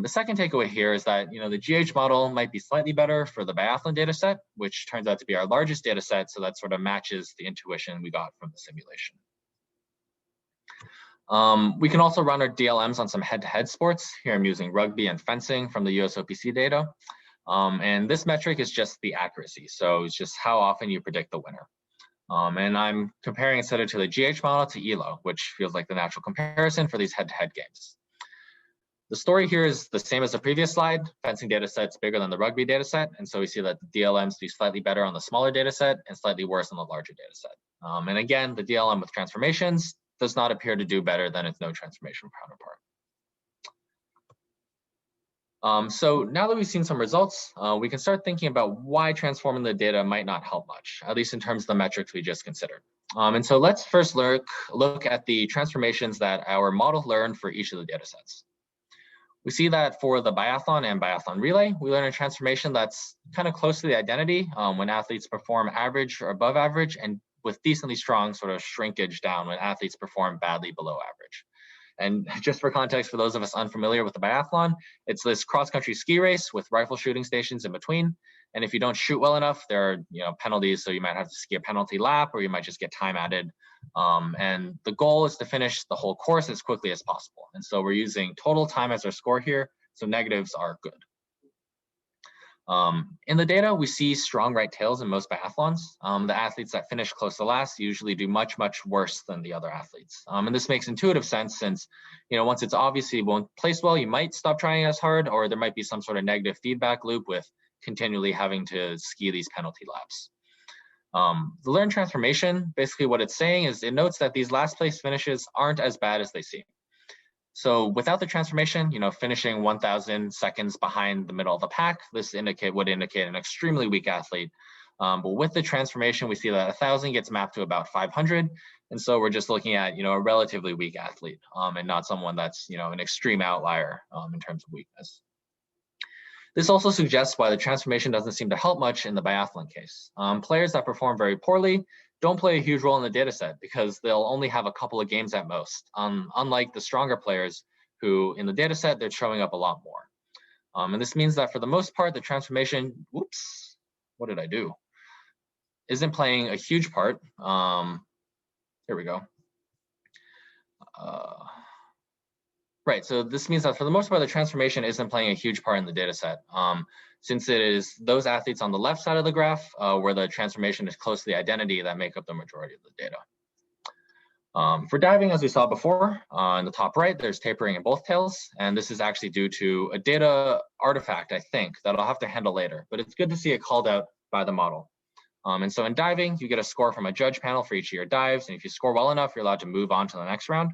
The second takeaway here is that the GH model might be slightly better for the biathlon data set, which turns out to be our largest data set, so that sort of matches the intuition we got from the simulation. We can also run our DLMs on some head-to-head sports. Here I'm using rugby and fencing from the USOPC data. And this metric is just the accuracy, so it's just how often you predict the winner. And I'm comparing instead of to the GH model to ELO, which feels like the natural comparison for these head-to-head games. The story here is the same as the previous slide. Fencing data set's bigger than the rugby data set, and so we see that the DLMs do slightly better on the smaller data set and slightly worse on the larger data set. And again, the DLM with transformations does not appear to do better than its no transformation counterpart. So now that we've seen some results, we can start thinking about why transforming the data might not help much, at least in terms of the metrics we just considered. And so let's first look at the transformations that our model learned for each of the data sets. We see that for the biathlon and biathlon relay, we learn a transformation that's kind of close to the identity when athletes perform average or above average, and with decently strong sort of shrinkage down when athletes perform badly below average. And just for context, for those of us unfamiliar with the biathlon, it's this cross-country ski race with rifle shooting stations in between. And if you don't shoot well enough, there are penalties. So you might have to ski a penalty lap, or you might just get time added. And the goal is to finish the whole course as quickly as possible. And so we're using total time as our score here. So negatives are good. In the data, we see strong right tails in most biathlons. The athletes that finish close to last usually do much, much worse than the other athletes. And this makes intuitive sense since, once it's obviously won't place well, you might stop trying as hard, or there might be some sort of negative feedback loop with continually having to ski these penalty laps. The learned transformation, basically what it's saying is it notes that these last place finishes aren't as bad as they seem. So without the transformation, finishing 1,000 seconds behind the middle of the pack, this would indicate an extremely weak athlete. But with the transformation, we see that 1,000 gets mapped to about 500. And so we're just looking at, a relatively weak athlete and not someone that's, an extreme outlier in terms of weakness. This also suggests why the transformation doesn't seem to help much in the biathlon case. Players that perform very poorly don't play a huge role in the data set because they'll only have a couple of games at most, unlike the stronger players who in the data set, they're showing up a lot more. And this means that for the most part, the transformation, whoops, what did I do? Isn't playing a huge part. Here we go. Right, so this means that for the most part, the transformation isn't playing a huge part in the data set, since it is those athletes on the left side of the graph where the transformation is close to the identity that make up the majority of the data. For diving, as we saw before, in the top right, there's tapering in both tails, and this is actually due to a data artifact, I think, that I'll have to handle later, but it's good to see it called out by the model. And so in diving, you get a score from a judge panel for each of your dives, and if you score well enough, you're allowed to move on to the next round.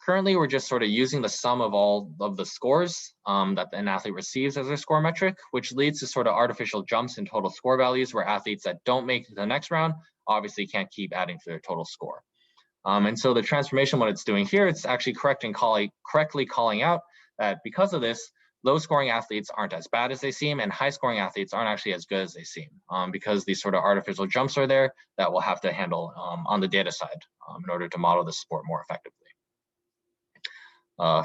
Currently, we're just sort of using the sum of all of the scores that an athlete receives as their score metric, which leads to sort of artificial jumps in total score values where athletes that don't make it to the next round obviously can't keep adding to their total score. And so the transformation, what it's doing here, it's actually correctly calling out that because of this, low scoring athletes aren't as bad as they seem and high scoring athletes aren't actually as good as they seem because these sort of artificial jumps are there that we'll have to handle on the data side in order to model the sport more effectively.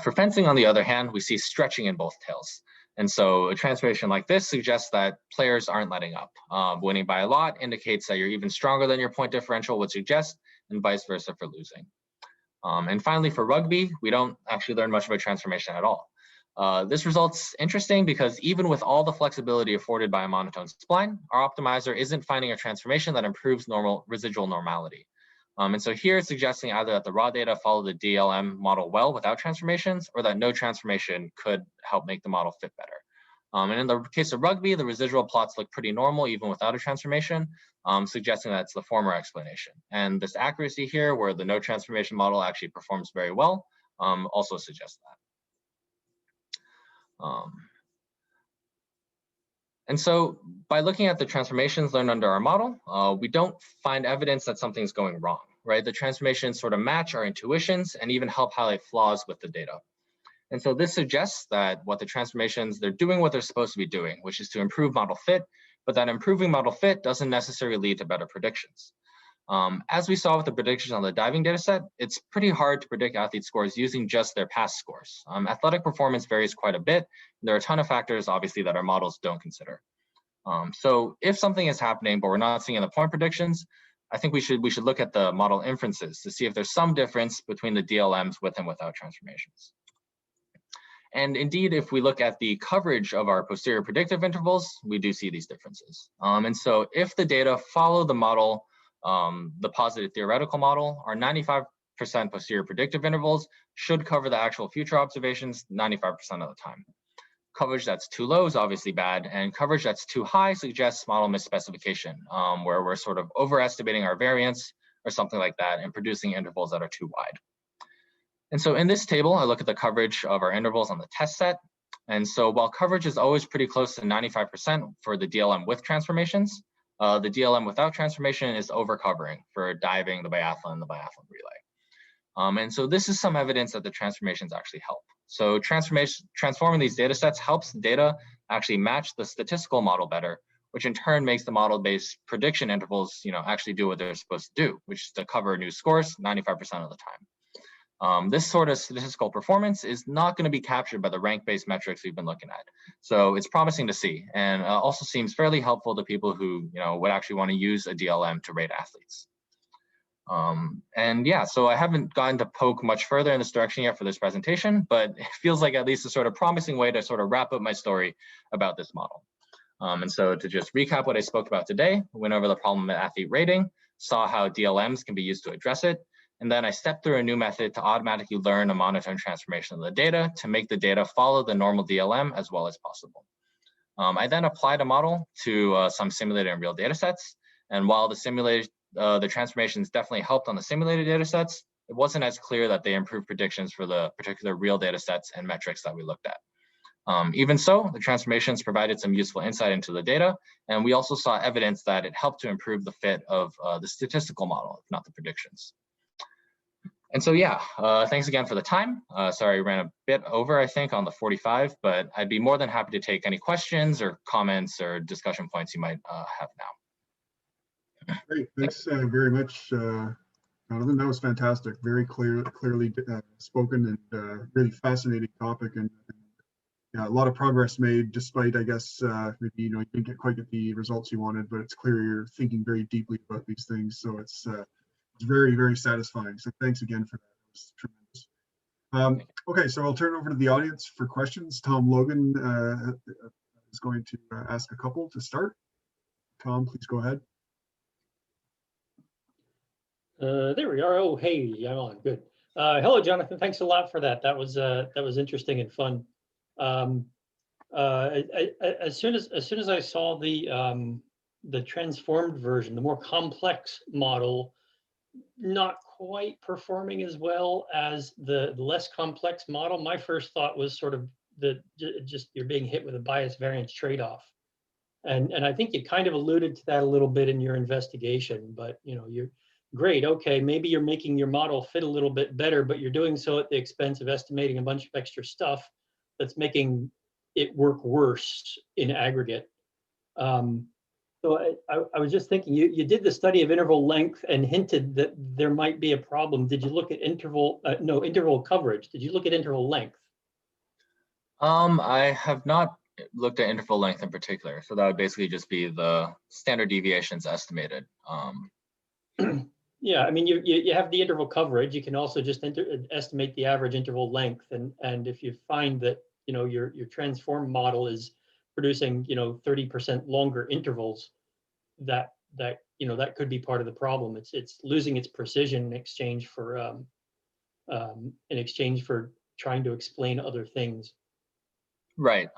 For fencing, on the other hand, we see stretching in both tails. And so a transformation like this suggests that players aren't letting up. Winning by a lot indicates that you're even stronger than your point differential would suggest, and vice versa for losing. And finally, for rugby, we don't actually learn much of a transformation at all. This result's interesting because even with all the flexibility afforded by a monotone spline, our optimizer isn't finding a transformation that improves residual normality. And so here it's suggesting either that the raw data follow the DLM model well without transformations, or that no transformation could help make the model fit better. And in the case of rugby, the residual plots look pretty normal even without a transformation, suggesting that it's the former explanation. And this accuracy here, where the no transformation model actually performs very well, also suggests that. And so by looking at the transformations learned under our model, we don't find evidence that something's going wrong, right? The transformations sort of match our intuitions and even help highlight flaws with the data. And so this suggests that what the transformations, they're doing what they're supposed to be doing, which is to improve model fit, but that improving model fit doesn't necessarily lead to better predictions. As we saw with the predictions on the diving data set, it's pretty hard to predict athlete scores using just their past scores. Athletic performance varies quite a bit. There are a ton of factors, obviously, that our models don't consider. So if something is happening, but we're not seeing in the point predictions, I think we should look at the model inferences to see if there's some difference between the DLMs with and without transformations. And indeed, if we look at the coverage of our posterior predictive intervals, we do see these differences. And so if the data follow the model, the positive theoretical model, our 95% posterior predictive intervals should cover the actual future observations 95% of the time. Coverage that's too low is obviously bad, and coverage that's too high suggests model misspecification, where we're sort of overestimating our variance or something like that and producing intervals that are too wide. And so in this table, I look at the coverage of our intervals on the test set. And so while coverage is always pretty close to 95% for the DLM with transformations, the DLM without transformation is overcovering for diving, the biathlon, and the biathlon relay. And so this is some evidence that the transformations actually help. So transforming these data sets helps the data actually match the statistical model better, which in turn makes the model-based prediction intervals, actually do what they're supposed to do, which is to cover new scores 95% of the time. This sort of statistical performance is not going to be captured by the rank-based metrics we've been looking at. So it's promising to see, and also seems fairly helpful to people who would actually want to use a DLM to rate athletes. And yeah, so I haven't gotten to poke much further in this direction yet for this presentation, but it feels like at least a sort of promising way to sort of wrap up my story about this model. And so to just recap what I spoke about today, we went over the problem of athlete rating, saw how DLMs can be used to address it, and then I stepped through a new method to automatically learn a monotone transformation of the data to make the data follow the normal DLM as well as possible. I then applied a model to some simulated and real data sets. And while the transformations definitely helped on the simulated data sets, it wasn't as clear that they improved predictions for the particular real data sets and metrics that we looked at. Even so, the transformations provided some useful insight into the data, and we also saw evidence that it helped to improve the fit of the statistical model, if not the predictions. And so, yeah, thanks again for the time. Sorry, I ran a bit over, I think, on the 45, but I'd be more than happy to take any questions or comments or discussion points you might have now. Great, thanks very much, Jonathan. That was fantastic. Very clearly spoken, and really fascinating topic, and yeah, a lot of progress made, despite, I guess, maybe you didn't quite get the results you wanted, but it's clear you're thinking very deeply about these things. So it's very, very satisfying. So thanks again for that. It was tremendous. Okay, so I'll turn it over to the audience for questions. Tom Logan is going to ask a couple to start. Tom, please go ahead. There we are. Oh, hey, I'm on. Good. Hello, Jonathan. Thanks a lot for that. That was interesting and fun. As soon as I saw the transformed version, the more complex model, not quite performing as well as the less complex model, my first thought was sort of just you're being hit with a bias variance trade-off. And I think you kind of alluded to that a little bit in your investigation, but you're great. Okay, maybe you're making your model fit a little bit better, but you're doing so at the expense of estimating a bunch of extra stuff that's making it work worse in aggregate. So I was just thinking, you did the study of interval length and hinted that there might be a problem. Did you look at interval coverage? Did you look at interval length? I have not looked at interval length in particular. So that would basically just be the standard deviations estimated. Yeah, I mean, you have the interval coverage. You can also just estimate the average interval length. And if you find that, your transform model is producing, 30% longer intervals, that could be part of the problem. It's losing its precision in exchange for trying to explain other things. Right.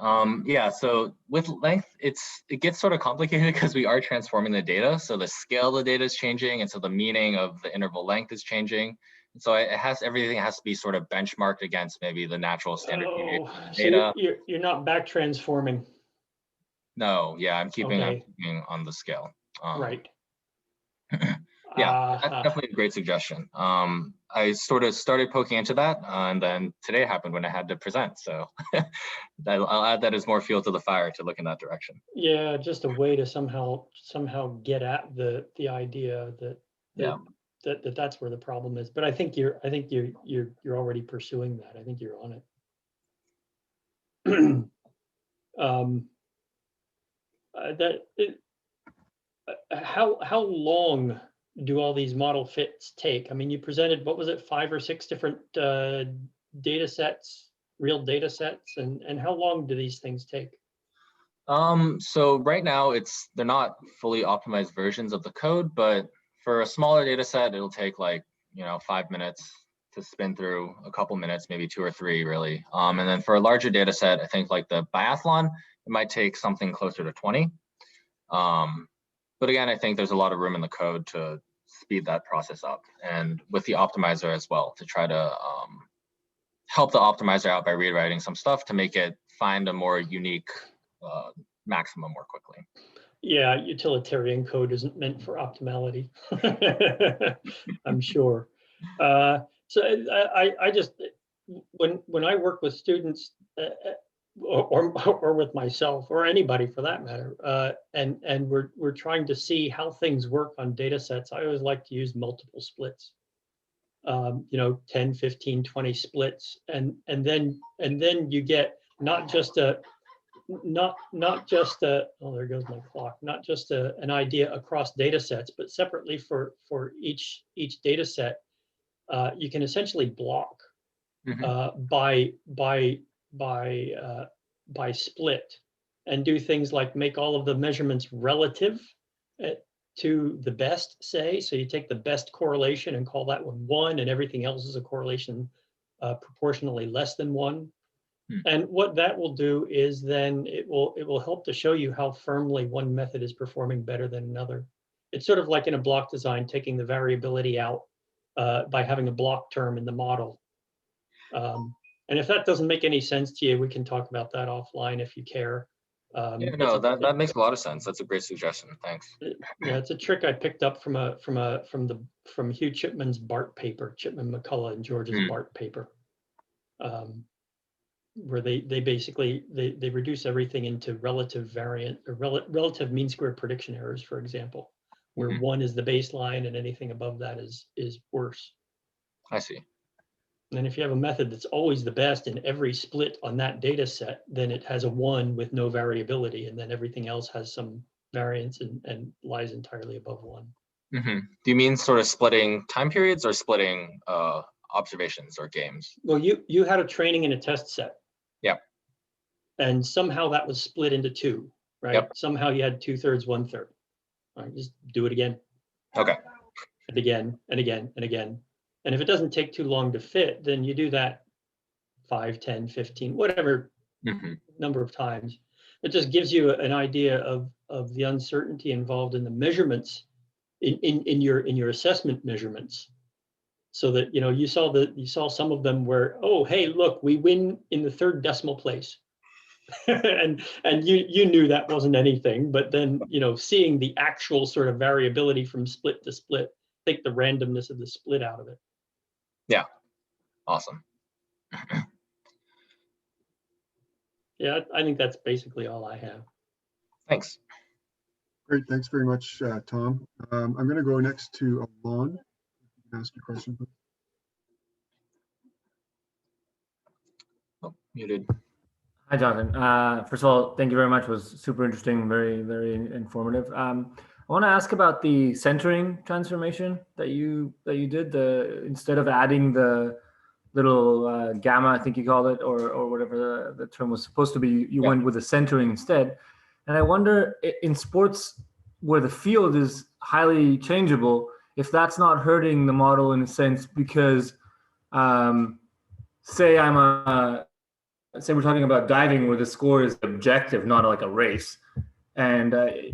Yeah. So with length, it gets sort of complicated because we are transforming the data. So the scale of the data is changing, and so the meaning of the interval length is changing. And so everything has to be sort of benchmarked against maybe the natural standard deviation data. So you're not back transforming. No. Yeah, I'm keeping on the scale. Right. Yeah, that's definitely a great suggestion. I sort of started poking into that, and then today happened when I had to present. So I'll add that as more fuel to the fire to look in that direction. Yeah, just a way to somehow get at the idea that that's where the problem is. But I think you're already pursuing that. I think you're on it. How long do all these model fits take? I mean, you presented, what was it, 5 or 6 different data sets, real data sets, and how long do these things take? So right now they're not fully optimized versions of the code, but for a smaller data set, it'll take 5 minutes to spin through, a couple minutes, maybe 2 or 3 really. And then for a larger data set, I think like the biathlon, it might take something closer to 20. But again, I think there's a lot of room in the code to speed that process up, and with the optimizer as well, to try to help the optimizer out by rewriting some stuff to make it find a more unique maximum more quickly. Yeah, utilitarian code isn't meant for optimality. I'm sure. So I just, when I work with students, or with myself or anybody for that matter, and we're trying to see how things work on data sets, I always like to use multiple splits, 10, 15, 20 splits, and then you get not just a oh, there goes my clock, not just an idea across data sets, but separately for each data set, you can essentially block by split, and do things like make all of the measurements relative to the best, say. So you take the best correlation and call that one 1, and everything else is a correlation proportionally less than 1. And what that will do is then it will help to show you how firmly one method is performing better than another. It's sort of like in a block design, taking the variability out by having a block term in the model. And if that doesn't make any sense to you, we can talk about that offline if you care. Yeah, no, that makes a lot of sense. That's a great suggestion. Thanks. Yeah, it's a trick I picked up from Hugh Chipman's BART paper, Chipman, McCullough, and George's BART paper, where they basically they reduce everything into relative variant or relative mean square prediction errors, for example, where 1 is the baseline and anything above that is worse. I see. And if you have a method that's always the best in every split on that data set, then it has a 1 with no variability, and then everything else has some variance and lies entirely above 1. Do you mean sort of splitting time periods or splitting observations or games? Well, you had a training and a test set. Yep. And somehow that was split into 2, right? Yep. Somehow you had 2/3, 1/3. All right, just do it again. Okay. And again, and again, and again. And if it doesn't take too long to fit, then you do that 5, 10, 15, whatever number of times. It just gives you an idea of the uncertainty involved in the measurements in your assessment measurements. So that, you know, you saw some of them where, oh, hey, look, we win in the 3rd decimal place. and you knew that wasn't anything, but then, you know, seeing the actual sort of variability from split to split, take the randomness of the split out of it. Yeah, awesome. Yeah, I think that's basically all I have. Thanks. Great, thanks very much, Tom. I'm going to go next to Alon. You can ask your question, please. Oh, muted. Hi, Jonathan. First of all, thank you very much. It was super interesting, very, very informative. I want to ask about the centering transformation that you did. Instead of adding the little gamma, I think you called it, or whatever the term was supposed to be, you went with the centering instead. And I wonder, in sports where the field is highly changeable, if that's not hurting the model in a sense, because say we're talking about diving where the score is objective, not like a race. And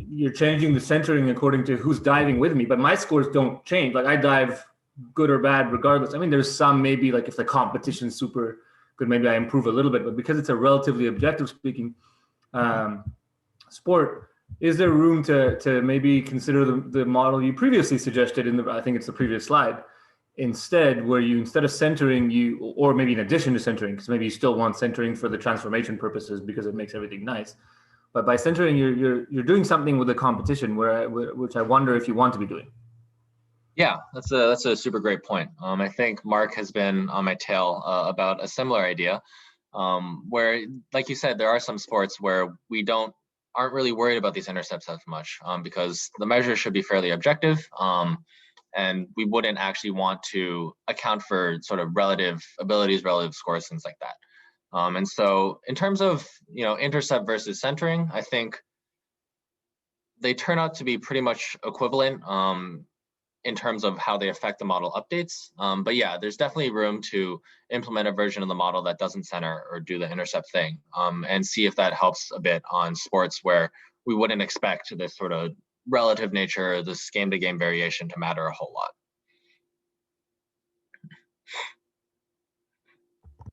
you're changing the centering according to who's diving with me, but my scores don't change. Like I dive good or bad regardless. I mean, there's some maybe like if the competition's super good, maybe I improve a little bit, but because it's a relatively objective speaking sport, is there room to maybe consider the model you previously suggested I think it's the previous slide, instead, where you, instead of centering, or maybe in addition to centering, because maybe you still want centering for the transformation purposes because it makes everything nice. But by centering, you're doing something with the competition, which I wonder if you want to be doing. Yeah, that's a super great point. I think Mark has been on my tail about a similar idea, where, like you said, there are some sports where we aren't really worried about these intercepts as much because the measure should be fairly objective, and we wouldn't actually want to account for sort of relative abilities, relative scores, things like that. And so in terms of, intercept versus centering, I think they turn out to be pretty much equivalent in terms of how they affect the model updates. But yeah, there's definitely room to implement a version of the model that doesn't center or do the intercept thing, and see if that helps a bit on sports where we wouldn't expect this sort of relative nature, this game-to-game variation to matter a whole lot.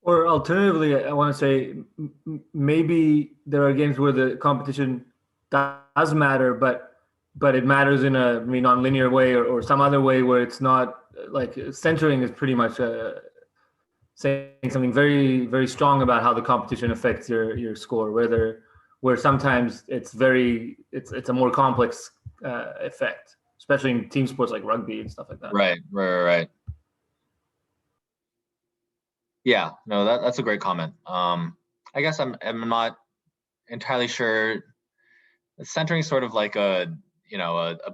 Or alternatively, I want to say maybe there are games where the competition does matter, but it matters in a non-linear way or some other way where it's not like centering is pretty much saying something very, very strong about how the competition affects your score, where sometimes it's a more complex effect, especially in team sports like rugby and stuff like that. Right. Yeah, no, that's a great comment. I guess I'm not entirely sure. Centering is sort of like a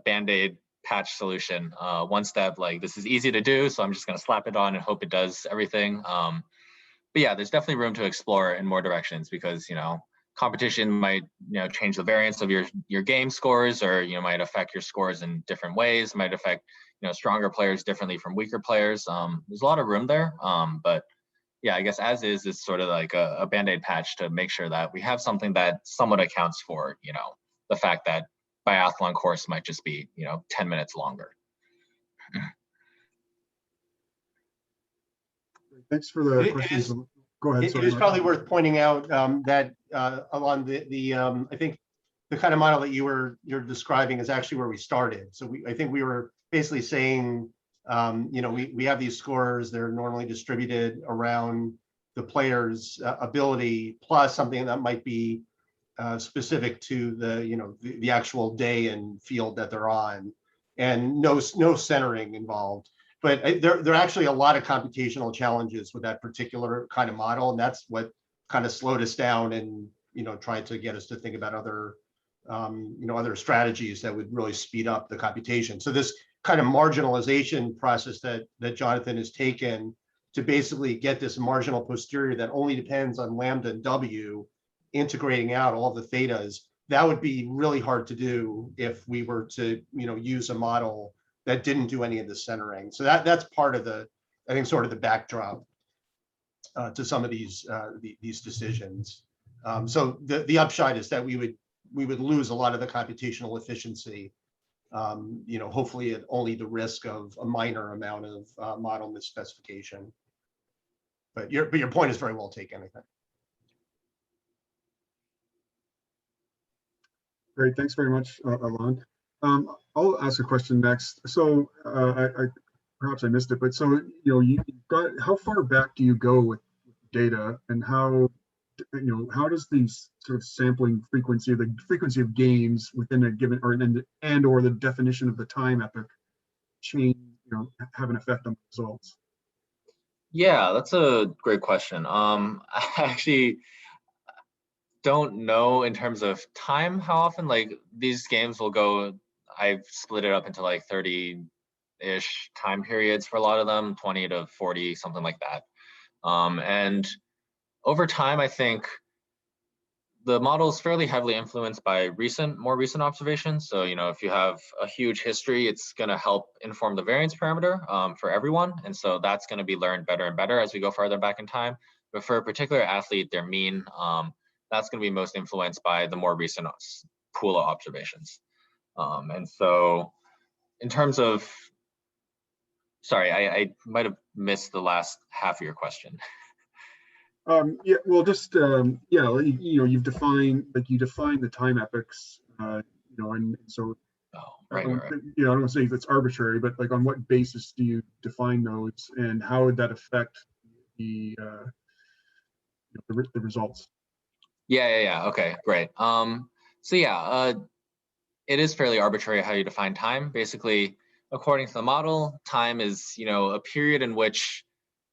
Band-Aid patch solution. One step, like this is easy to do, so I'm just gonna slap it on and hope it does everything. But yeah, there's definitely room to explore in more directions because, competition might, change the variance of your game scores, or, might affect your scores in different ways, might affect, stronger players differently from weaker players. There's a lot of room there. But yeah, I guess as is sort of like a Band-Aid patch to make sure that we have something that somewhat accounts for, the fact that biathlon course might just be, 10 minutes longer. Thanks for the questions. Go ahead. It is probably worth pointing out that along the I think the kind of model that you're describing is actually where we started. So I think we were basically saying, we have these scores, they're normally distributed around the player's ability, plus something that might be specific to the actual day and field that they're on, and no centering involved. But there are actually a lot of computational challenges with that particular kind of model, and that's what kind of slowed us down and tried to get us to think about other other strategies that would really speed up the computation. So this kind of marginalization process that Jonathan has taken to basically get this marginal posterior that only depends on lambda and W, integrating out all the thetas, that would be really hard to do if we were to use a model that didn't do any of the centering. So that's part of I think sort of the backdrop to some of these decisions. So the upside is that we would lose a lot of the computational efficiency, hopefully at only the risk of a minor amount of model misspecification. But your point is very well taken, I think. Great, thanks very much, Alon. I'll ask a question next. So perhaps I missed it, but so you've got, how far back do you go with data, and how does the sort of sampling frequency, the frequency of games within a given, or the definition of the time epoch change, have an effect on the results? Yeah, that's a great question. I actually don't know in terms of time how often, like, these games will go. I've split it up into like 30-ish time periods for a lot of them, 20 to 40, something like that. And over time, I think the model is fairly heavily influenced by more recent observations. So, if you have a huge history, it's going to help inform the variance parameter for everyone. And so that's going to be learned better and better as we go farther back in time. But for a particular athlete, their mean, that's going to be most influenced by the more recent pool of observations. And so in terms of, sorry, I might have missed the last half of your question. Yeah, well, just you've defined, you define the time epochs, and so Right. I don't want to say if it's arbitrary, but like on what basis do you define those, and how would that affect the results? Yeah. Okay, great. So yeah, it is fairly arbitrary how you define time. Basically, according to the model, time is, a period in which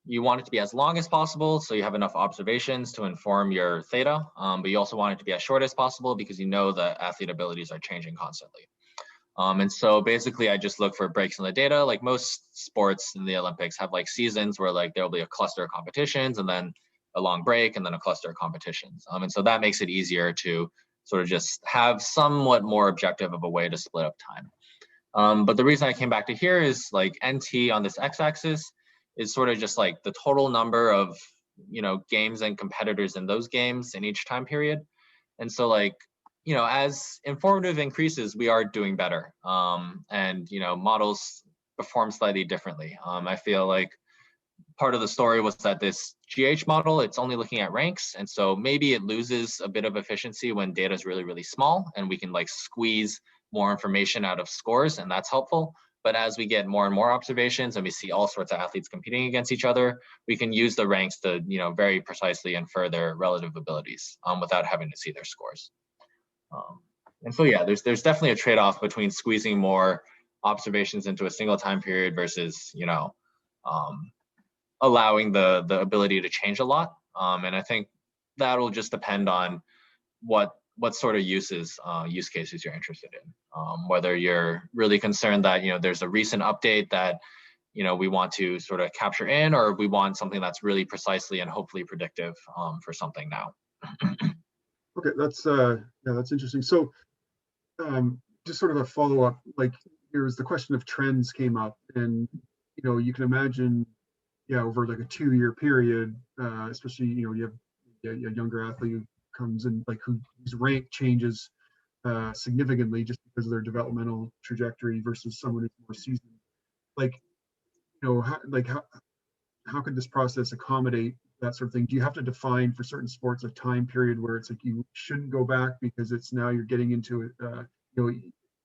you want it to be as long as possible, so you have enough observations to inform your theta, but you also want it to be as short as possible because the athlete abilities are changing constantly. And so basically, I just look for breaks in the data. Like most sports in the Olympics have like seasons where like there'll be a cluster of competitions and then a long break and then a cluster of competitions. And so that makes it easier to sort of just have somewhat more objective of a way to split up time. But the reason I came back to here is like NT on this x-axis is sort of just like the total number of games and competitors in those games in each time period. And so like, as informative increases, we are doing better. And models perform slightly differently. I feel like part of the story was that this GH model, it's only looking at ranks. And so maybe it loses a bit of efficiency when data is really, really small and we can like squeeze more information out of scores, and that's helpful. But as we get more and more observations and we see all sorts of athletes competing against each other, we can use the ranks to, very precisely infer their relative abilities without having to see their scores. And so, yeah, there's definitely a trade-off between squeezing more observations into a single time period versus, allowing the ability to change a lot. And I think that'll just depend on what sort of use cases you're interested in. Whether you're really concerned that, there's a recent update that, we want to sort of capture in, or we want something that's really precisely and hopefully predictive for something now. Okay, that's yeah, that's interesting. So just sort of a follow-up, like there's the question of trends came up, and you can imagine, yeah, over like a 2-year period, especially you have a younger athlete who comes in, like whose rank changes significantly just because of their developmental trajectory versus someone who's more seasoned. Like, how could this process accommodate that sort of thing? Do you have to define for certain sports a time period where it's like you shouldn't go back because it's now you're getting into it,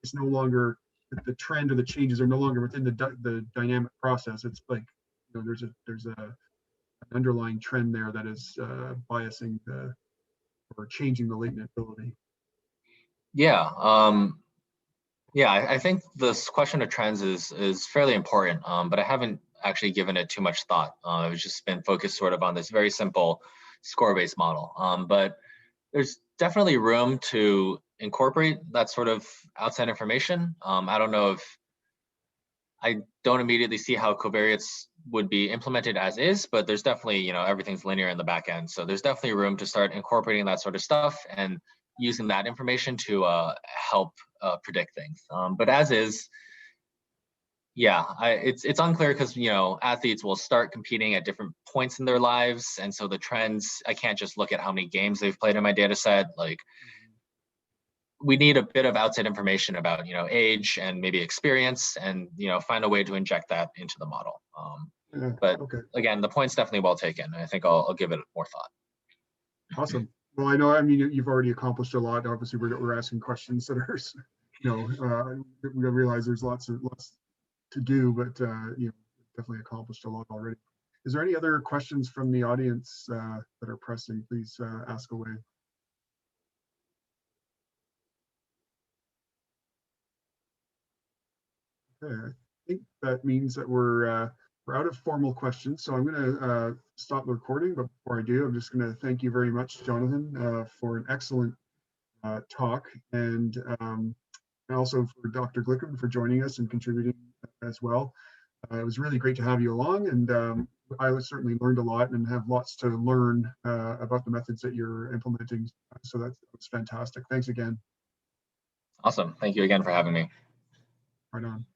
it's no longer the trend or the changes are no longer within the dynamic process. It's like there's an underlying trend there that is biasing or changing the latent ability. Yeah. Yeah, I think this question of trends is fairly important, but I haven't actually given it too much thought. I've just been focused sort of on this very simple score-based model. But there's definitely room to incorporate that sort of outside information. I don't know if I don't immediately see how covariates would be implemented as is, but there's definitely, everything's linear in the back end. So there's definitely room to start incorporating that sort of stuff and using that information to help predict things. But as is, yeah, it's unclear because athletes will start competing at different points in their lives, and so the trends, I can't just look at how many games they've played in my data set. Like, we need a bit of outside information about age and maybe experience, and find a way to inject that into the model. Yeah, but okay. Again, the point's definitely well taken. I think I'll give it more thought. Awesome. Well, I know, I mean, you've already accomplished a lot. Obviously, we're asking questions that are, we realize there's lots to do, but definitely accomplished a lot already. Is there any other questions from the audience that are pressing? Please ask away. Okay, I think that means that we're out of formal questions, so I'm going to stop the recording. But before I do, I'm just going to thank you very much, Jonathan, for an excellent talk, and also for Dr. Glickman for joining us and contributing as well. It was really great to have you along, and I certainly learned a lot and have lots to learn about the methods that you're implementing. So that's fantastic. Thanks again. Awesome. Thank you again for having me. Right on.